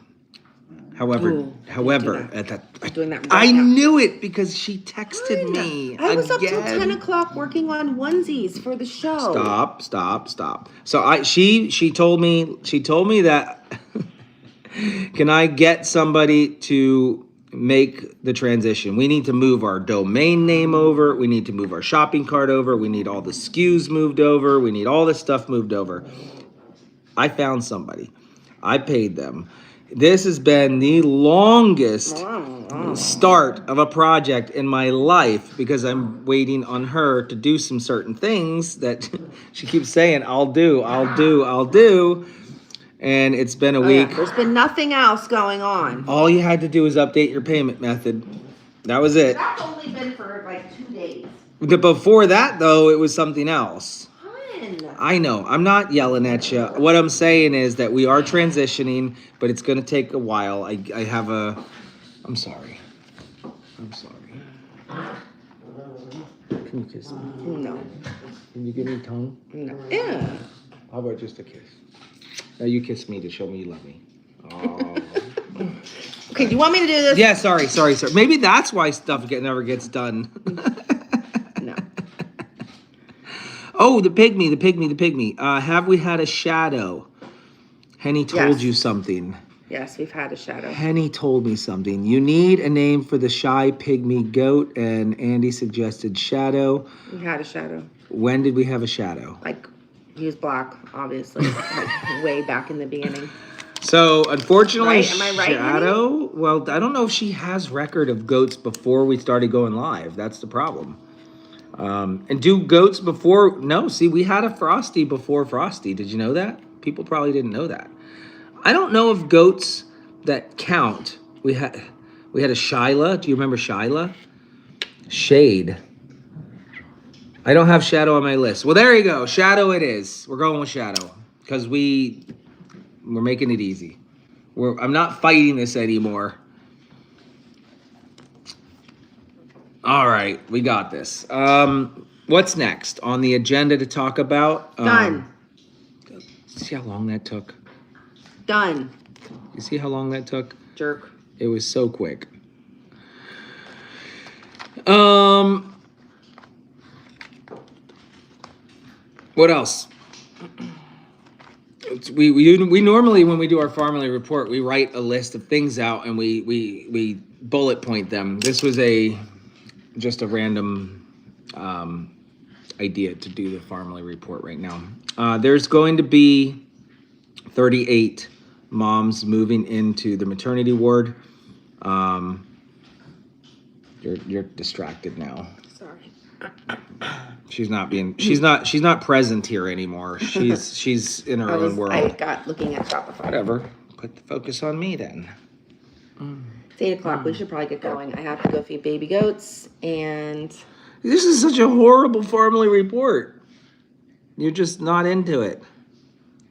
However, Doing that right I now. knew it because she texted me. I was up till again. 10 o'clock working on onesies for the show. Stop. So she told me that can I get somebody to make the transition? We need to move our domain name over. We need to move our shopping cart over. We need all the SKUs moved over. We need all this stuff moved over. I found somebody. I paid them. This has been the longest start of a project in my life because I'm waiting on her to do some certain things that she keeps saying, I'll do. And it's been a week. Yeah. There's been nothing else going on. All you had to do was update your payment method. That was it. That's only been for like 2 days. Before that, though, it was something else. Fun. I know. I'm not yelling at you. What I'm saying is that we are transitioning, but it's going to take a while. I'm sorry. Can you kiss me? No. Can you give me tongue? No. Yeah. How about just a kiss? Now you kiss me to show me you love me. Oh. Okay, do you want me to do this? Yeah, sorry. Maybe that's why stuff never gets done. No. Oh, the pygmy. Have we had a shadow? Henny told you something. Yes, we've had a shadow. Henny told me something. You need a name for the shy pygmy goat, and Andy suggested shadow. We had a shadow. When did we have a shadow? Like, he was black, obviously. Like, way back in the beginning. So unfortunately, Right? Am I right, Shadow. Well, I don't know if she has record of goats before we started going live. That's the problem. And do goats before? No. See, we had a Frosty before Frosty. Did you know that? People probably didn't know that. I don't know if goats that count. We had a Shyla. Do you remember Shyla? Shade. I don't have Shadow on my list. Well, there you go. Shadow it is. We're going with Shadow because we're making it easy. I'm not fighting this anymore. All right, we got this. What's next on the agenda to talk about? Done. See how long that took? Done. You see how long that took? Jerk. It was so quick. What else? We normally, when we do our family report, we write a list of things out and we bullet point them. This was just a random idea to do the family report right now. There's going to be 38 moms moving into the maternity ward. You're distracted now. Sorry. She's not present here anymore. She's in her own world. I got looking at Shopify. Whatever. Put the focus on me then. It's 8 o'clock. We should probably get going. I have to go feed baby goats and... This is such a horrible family report. You're just not into it.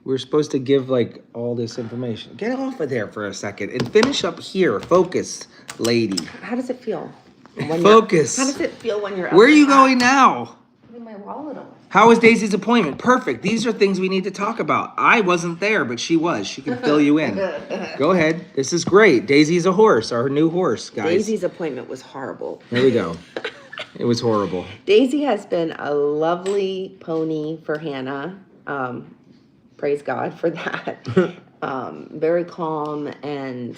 We're supposed to give like all this information. Get off of there for a second and finish up here. Focus, lady. How does it feel? Focus. How does it feel when you're... Where are you going now? Putting my wallet on. How was Daisy's appointment? Perfect. These are things we need to talk about. I wasn't there, but she was. She can fill you in. Go ahead. This is great. Daisy's a horse, our new horse, guys. Daisy's appointment was horrible. Here we go. It was horrible. Daisy has been a lovely pony for Hannah. Praise God for that. Very calm and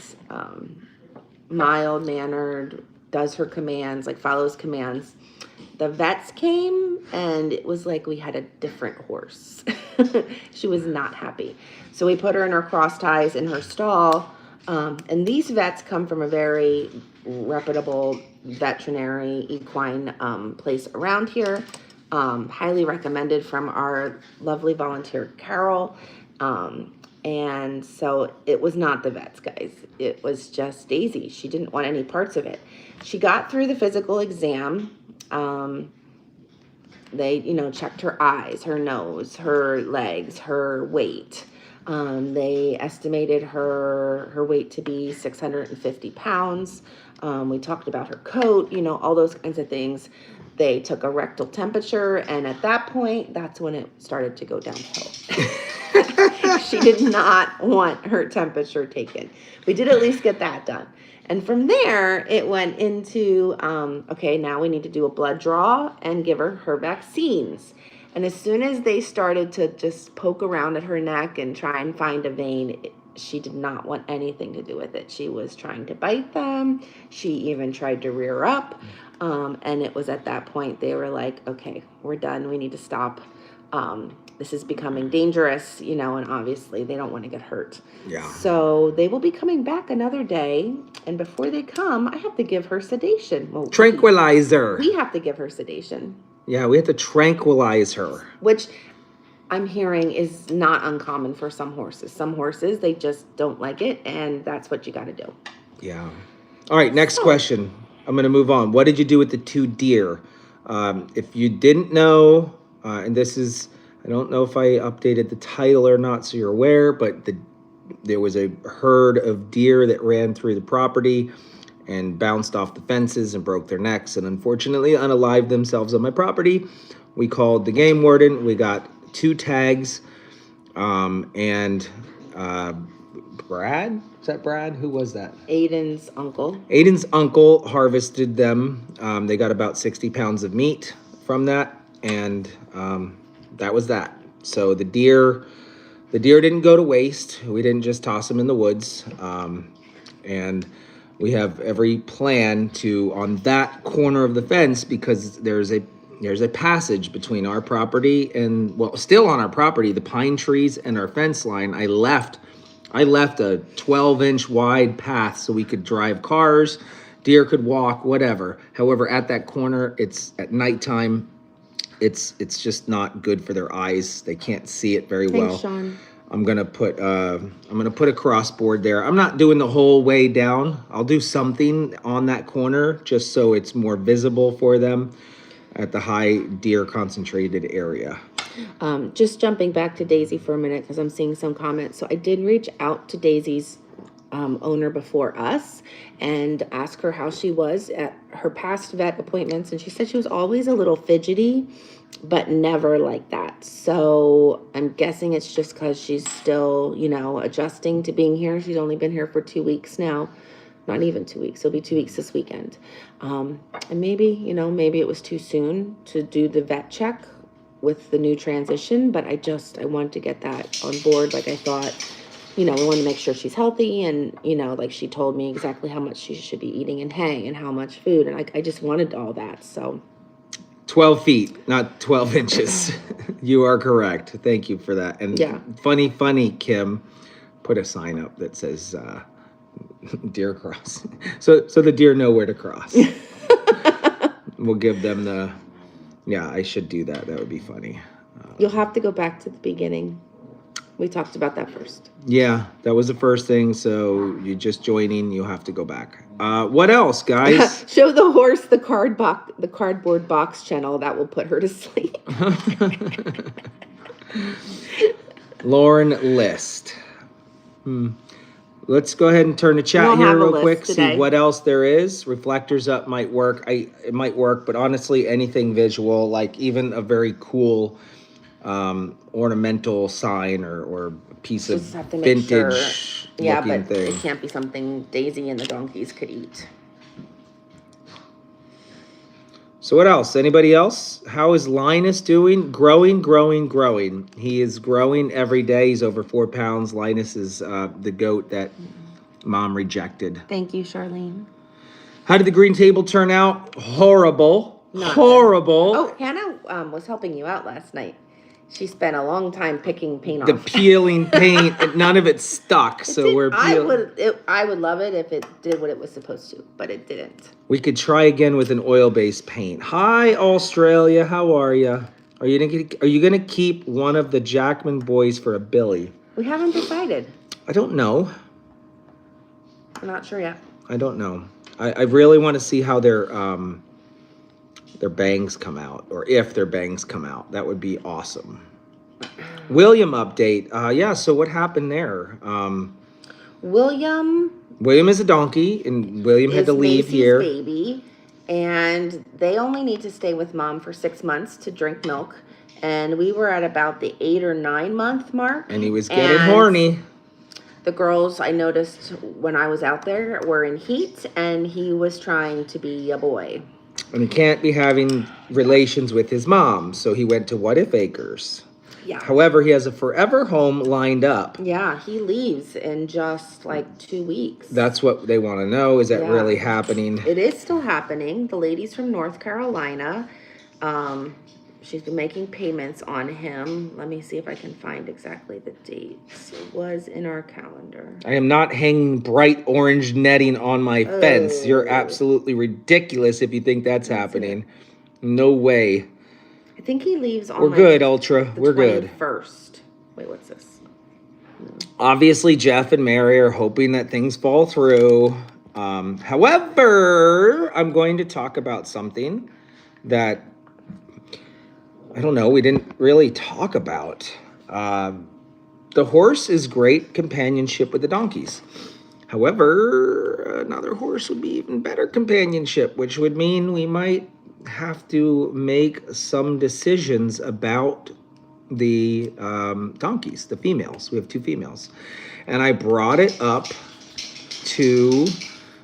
mild-mannered, does her commands, like follows commands. The vets came and it was like we had a different horse. She was not happy. So we put her in her cross ties in her stall. And these vets come from a very reputable veterinary equine place around here. Highly recommended from our lovely volunteer, Carol. And so it was not the vets, guys. It was just Daisy. She didn't want any parts of it. She got through the physical exam. They, checked her eyes, her nose, her legs, her weight. They estimated her weight to be 650 pounds. We talked about her coat, all those kinds of things. They took a rectal temperature, and at that point, that's when it started to go downhill. She did not want her temperature taken. We did at least get that done. And from there, it went into, okay, now we need to do a blood draw and give her vaccines. And as soon as they started to just poke around at her neck and try and find a vein, she did not want anything to do with it. She was trying to bite them. She even tried to rear up. And it was at that point they were like, okay, we're done. We need to stop. This is becoming dangerous, and obviously they don't want to get hurt. Yeah. So they will be coming back another day. And before they come, I have to give her sedation. Well, Tranquilizer. We have to give her sedation. Yeah, we have to tranquilize her. Which I'm hearing is not uncommon for some horses. Some horses, they just don't like it, and that's what you got to do. Yeah. All right, next question. I'm going to move on. What did you do with the 2 deer? If you didn't know, and this is, I don't know if I updated the title or not so you're aware, but there was a herd of deer that ran through the property and bounced off the fences and broke their necks and unfortunately unalived themselves on my property. We called the game warden. We got 2 tags, and Brad? Is that Brad? Who was that? Aiden's uncle. Aiden's uncle harvested them. They got about 60 pounds of meat from that, and that was that. So the deer didn't go to waste. We didn't just toss them in the woods, and we have every plan to, on that corner of the fence, because there's a passage between our property and, well, still on our property, the pine trees and our fence line. I left I left a 12-inch wide path so we could drive cars, deer could walk, whatever. However, at that corner, it's at nighttime. It's just not good for their eyes. They can't see it very Thanks, well. Sean. I'm gonna put a crossboard there. I'm not doing the whole way down. I'll do something on that corner just so it's more visible for them at the high deer concentrated area. Just jumping back to Daisy for a minute because I'm seeing some comments. So I did reach out to Daisy's owner before us and ask her how she was at her past vet appointments, and she said she was always a little fidgety, but never like that. So I'm guessing it's just because she's still, adjusting to being here. She's only been here for 2 weeks now. Not even 2 weeks. It'll be 2 weeks this weekend. And maybe it was too soon to do the vet check with the new transition, but I wanted to get that on board. Like I thought, we wanted to make sure she's healthy, and, like she told me exactly how much she should be eating and hay and how much food. And I just wanted all that. So 12 feet, not 12 inches. You are correct. Thank you for that. And yeah. Funny, Kim, put a sign up that says deer cross. So the deer know where to cross. We'll give them I should do that. That would be funny. You'll have to go back to the beginning. We talked about that first. Yeah, that was the first thing. So you're just joining. You'll have to go back. What else, guys? Show the horse the cardboard box channel. That will put her to sleep. Lauren List. Let's go ahead and turn the chat here real quick. Today. See what else there is. Reflectors up might work. It might work, but honestly, anything visual, like even a very cool ornamental sign or a piece of vintage looking thing. It can't be something Daisy and the donkeys could eat. So what else? Anybody else? How is Linus doing? Growing. He is growing every day. He's over 4 pounds. Linus is the goat that Mom rejected. Thank you, Charlene. How did the green table turn out? Horrible. Horrible. Oh, Hannah was helping you out last night. She spent a long time picking paint off. The peeling paint, and none of it stuck. I would love it if it did what it was supposed to, but it didn't. We could try again with an oil-based paint. Hi, Australia. How are you? Are you gonna keep one of the Jackman boys for a Billy? We haven't decided. I don't know. I'm not sure yet. I don't know. I really want to see how their bangs come out, or if their bangs come out. That would be awesome. William update. So what happened there? William is a donkey, and William had to leave Macy's here. Baby, and they only need to stay with Mom for 6 months to drink milk. And we were at about the 8 or 9 month mark. And he was getting horny. The girls, I noticed when I was out there, were in heat, and he was trying to be a boy. And he can't be having relations with his mom, so he went to What If Acres. Yeah. However, he has a forever home lined up. Yeah, he leaves in just like 2 weeks. That's what they want to know. Is that really happening? It is still happening. The lady's from North Carolina. She's been making payments on him. Let me see if I can find exactly the dates. It was in our calendar. I am not hanging bright orange netting on my fence. You're absolutely ridiculous if you think that's happening. No way. I think he leaves on We're good, Ultra. We're good. 21st. Wait, what's this? Obviously, Jeff and Mary are hoping that things fall through. However, I'm going to talk about something that, I don't know, we didn't really talk about. The horse is great companionship with the donkeys. However, another horse would be even better companionship, which would mean we might have to make some decisions about the donkeys, the females. We have 2 females. And I brought it up to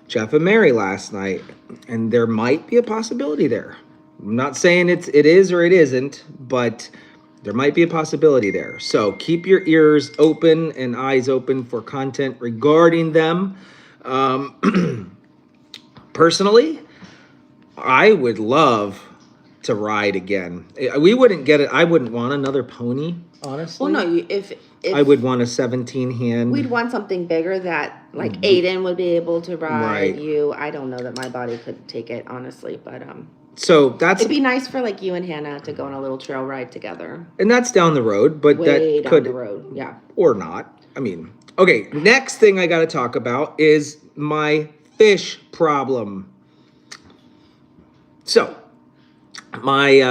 Jeff and Mary last night, and there might be a possibility there. I'm not saying it is or it isn't, but there might be a possibility there. So keep your ears open and eyes open for content regarding them. Personally, I would love to ride again. We wouldn't get it. I wouldn't want another pony, honestly. Well, no, if I would want a 17 hand. we'd want something bigger that like Aiden would be able to ride. Right. You, I don't know that my body could take it honestly, but So that's it'd be nice for like you and Hannah to go on a little trail ride together. and that's down the road, but Way that down could the road, yeah. or not. I mean, okay. Next thing I got to talk about is my fish problem. So my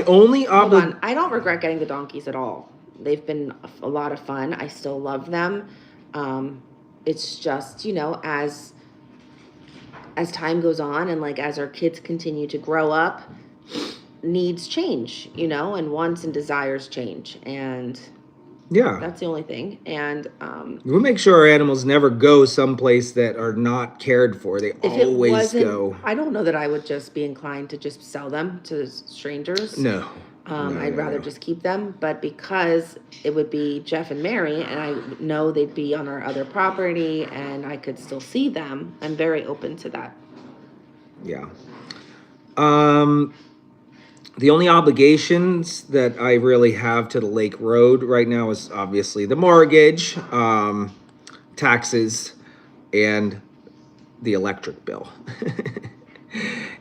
only Hold on, I don't regret getting the donkeys at all. They've been a lot of fun. I still love them. It's just, you know, as time goes on and like as our kids continue to grow up, needs change, you know, and wants and desires change, and yeah. that's the only thing. And We'll make sure our animals never go someplace that are not cared for. They if it always wasn't, go. I don't know that I would just be inclined to just sell them to strangers. No. I'd rather just keep them, but because it would be Jeff and Mary, and I know they'd be on our other property, and I could still see them, I'm very open to that. Yeah. The only obligations that I really have to the Lake Road right now is obviously the mortgage, taxes, and the electric bill.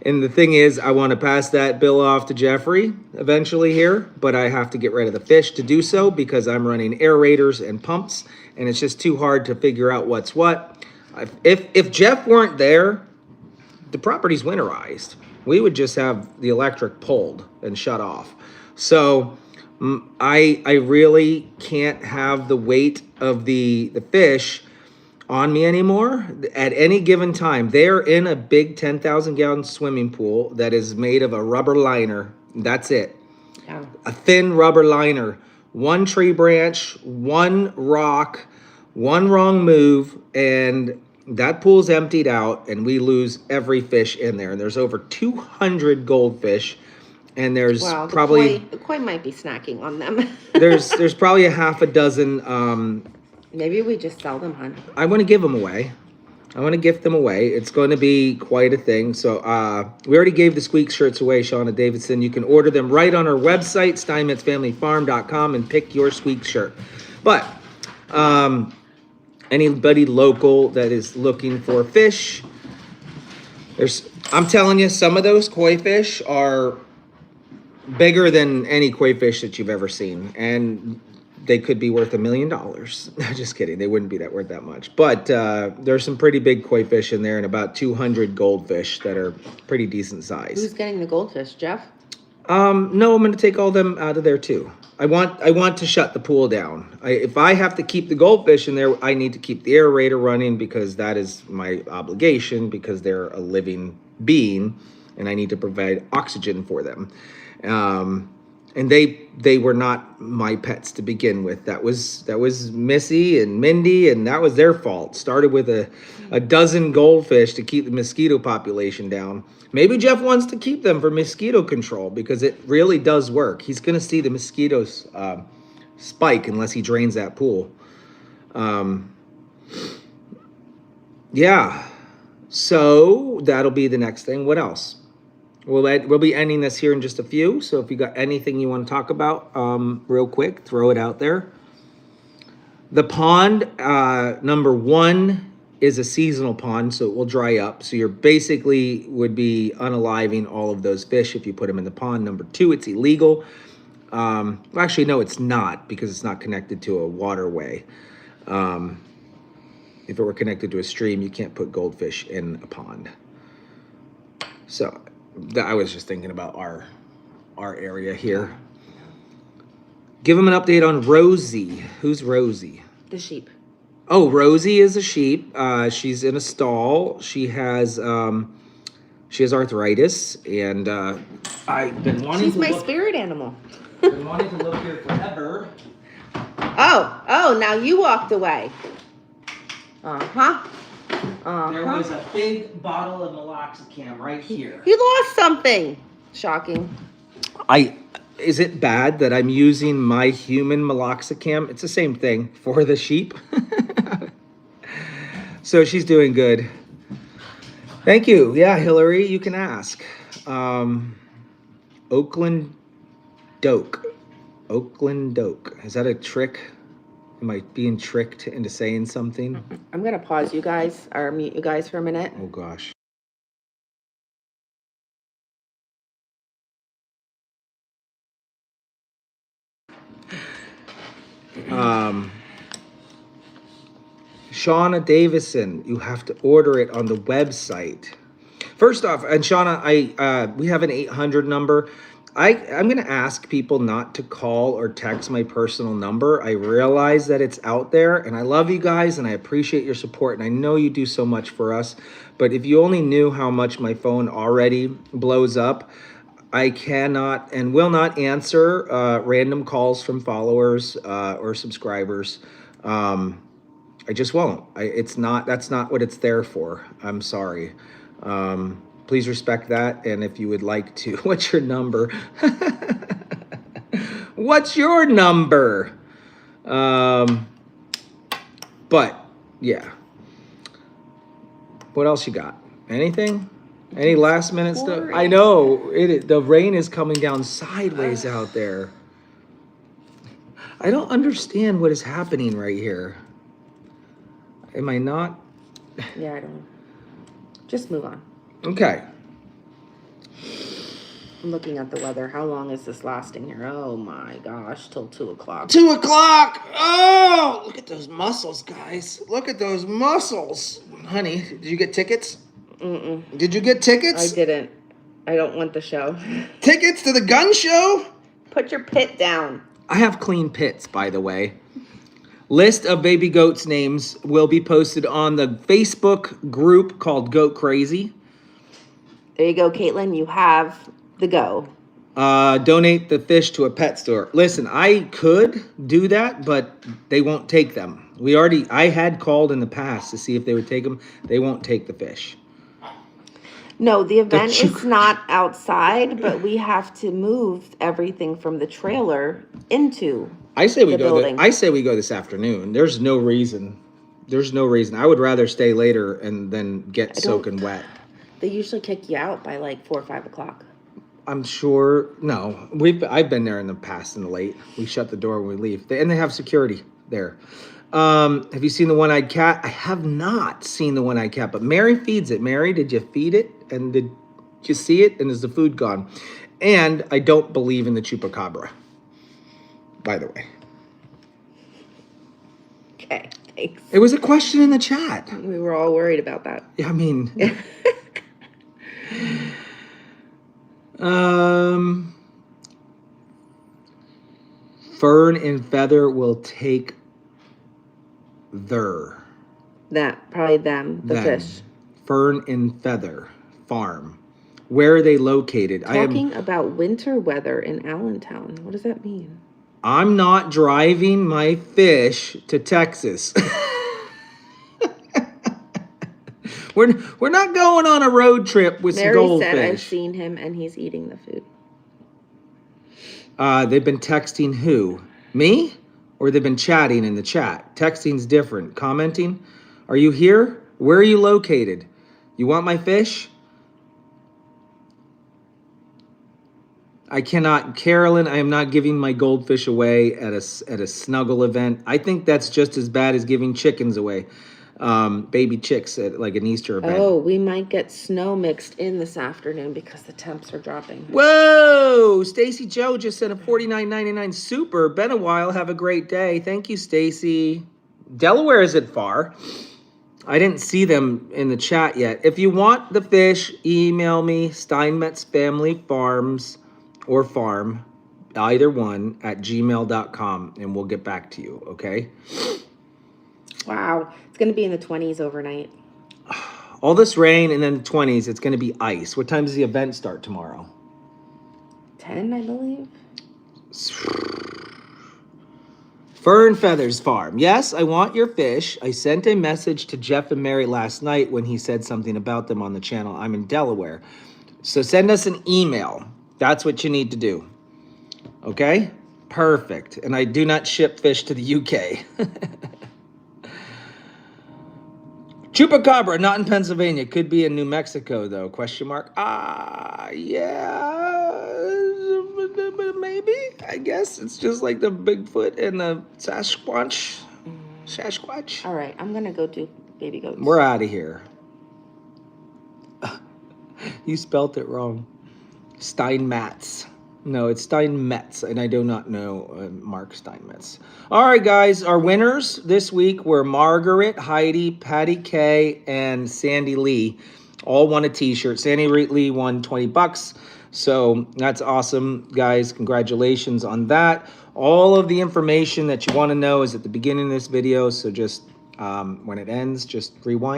And the thing is, I want to pass that bill off to Jeffrey eventually here, but I have to get rid of the fish to do so because I'm running aerators and pumps, and it's just too hard to figure out what's what. If Jeff weren't there, the property's winterized. We would just have the electric pulled and shut off. So I really can't have the weight of the fish on me anymore. At any given time, they're in a big 10,000 gallon swimming pool that is made of a rubber liner. That's it. Yeah. A thin rubber liner. One tree branch, one rock, one wrong move, and that pool's emptied out, and we lose every fish in there. And there's over 200 goldfish, and there's probably the koi might be snacking on them. there's probably a half a dozen. Maybe we just sell them, hon. I want to give them away. I want to gift them away. It's going to be quite a thing. So we already gave the squeak shirts away, Shauna Davidson. You can order them right on our website, Steinmetzfamilyfarm.com, and pick your squeak shirt. But anybody local that is looking for fish, I'm telling you, some of those koi fish are bigger than any koi fish that you've ever seen, and they could be worth $1 million. Just kidding, they wouldn't be worth that much. But there's some pretty big koi fish in there, and about 200 goldfish that are pretty decent size. Who's getting the goldfish, Jeff? No, I'm going to take all them out of there too. I want to shut the pool down. If I have to keep the goldfish in there, I need to keep the aerator running because that is my obligation, because they're a living being and I need to provide oxygen for them. And they were not my pets to begin with. That was Missy and Mindy, and that was their fault. Started with a dozen goldfish to keep the mosquito population down. Maybe Jeff wants to keep them for mosquito control because it really does work. He's going to see the mosquitoes spike unless he drains that pool. Yeah. So that'll be the next thing. What else? We'll be ending this here in just a few. So if you got anything you want to talk about real quick, throw it out there. The pond, number 1, is a seasonal pond, so it will dry up. So you're basically would be unaliving all of those fish if you put them in the pond. Number 2, it's illegal. Well, actually, no, it's not, because it's not connected to a waterway. If it were connected to a stream, you can't put goldfish in a pond. So I was just thinking about our area here. Give them an update on Rosie. Who's Rosie? The sheep. Oh, Rosie is a sheep. She's in a stall. She has arthritis, and I've been wanting. She's my spirit animal. Been wanting to live here forever. Oh! Now you walked away. Uh-huh. There was a big bottle of meloxicam right here. You lost something. Shocking. Is it bad that I'm using my human meloxicam? It's the same thing for the sheep. So she's doing good. Thank you. Yeah, Hillary, you can ask. Oakland Doke. Oakland Doke. Is that a trick? Am I being tricked into saying something? I'm gonna pause you guys or mute you guys for a minute. Oh gosh. Shauna Davison, you have to order it on the website. First off, and Shauna, we have an 800 number. I'm going to ask people not to call or text my personal number. I realize that it's out there, and I love you guys, and I appreciate your support, and I know you do so much for us. But if you only knew how much my phone already blows up, I cannot and will not answer random calls from followers or subscribers. I just won't. That's not what it's there for. I'm sorry. Please respect that. And if you would like to, what's your number? What's your number? But yeah. What else you got? Anything? Any last minute stuff? I know the rain is coming down sideways out there. I don't understand what is happening right here. Am I not? Yeah, I don't know. Just move on. Okay. I'm looking at the weather. How long is this lasting here? Oh my gosh, till 2 o'clock. 2 o'clock. Oh, look at those muscles, guys. Look at those muscles. Honey, did you get tickets? Mm-mm. Did you get tickets? I didn't. I don't want the show. Tickets to the gun show? Put your pit down. I have clean pits, by the way. List of baby goats' names will be posted on the Facebook group called Goat Crazy. There you go, Caitlin. You have the go. Donate the fish to a pet store. Listen, I could do that, but they won't take them. I had called in the past to see if they would take them. They won't take the fish. No, the event is not outside, but we have to move everything from the trailer into I say we the go. building. I say we go this afternoon. There's no reason. I would rather stay later and then get soaking wet. They usually kick you out by like 4 or 5 o'clock. I'm sure. No, I've been there in the past in the late. We shut the door when we leave, and they have security there. Have you seen the one-eyed cat? I have not seen the one-eyed cat, but Mary feeds it. Mary, did you feed it? And did you see it? And is the food gone? And I don't believe in the chupacabra, by the way. Okay, thanks. It was a question in the chat. We were all worried about that. Yeah, I mean... Fern and Feather will take Probably them, the fish. Fern and Feather Farm. Where are they located? Talking about winter weather in Allentown. What does that mean? I'm not driving my fish to Texas. We're not going on a road trip with some goldfish. Mary said I've seen him and he's eating the food. They've been texting who? Me? Or they've been chatting in the chat? Texting's different. Commenting? Are you here? Where are you located? You want my fish? I cannot, Carolyn, I am not giving my goldfish away at a snuggle event. I think that's just as bad as giving chickens away. Baby chicks at like an Easter event. Oh, we might get snow mixed in this afternoon because the temps are dropping. Whoa! Stacy Joe just sent a $49.99 super. Been a while. Have a great day. Thank you, Stacy. Delaware isn't far. I didn't see them in the chat yet. If you want the fish, email me, Steinmetzfamilyfarms or farm, either one, at gmail.com, and we'll get back to you, okay? Wow. It's going to be in the 20s overnight. All this rain and then the 20s, it's going to be ice. What time does the event start tomorrow? 10, I believe. Fern Feathers Farm. Yes, I want your fish. I sent a message to Jeff and Mary last night when he said something about them on the channel. I'm in Delaware. So send us an email. That's what you need to do. Okay? Perfect. And I do not ship fish to the UK. Chupacabra, not in Pennsylvania. Could be in New Mexico, though. Question mark. Yeah. maybe, I guess. It's just like the Bigfoot and the Sasquatch. Sasquatch. All right, I'm gonna go do baby goats. We're out of here. You spelt it wrong. Steinmetz. No, it's Steinmetz, and I do not know Mark Steinmetz. All right, guys, our winners this week were Margaret, Heidi, Patty K, and Sandy Lee. All won a t-shirt. Sandy Lee won $20. So that's awesome, guys. Congratulations on that. All of the information that you want to know is at the beginning of this video. So just when it ends, just rewind.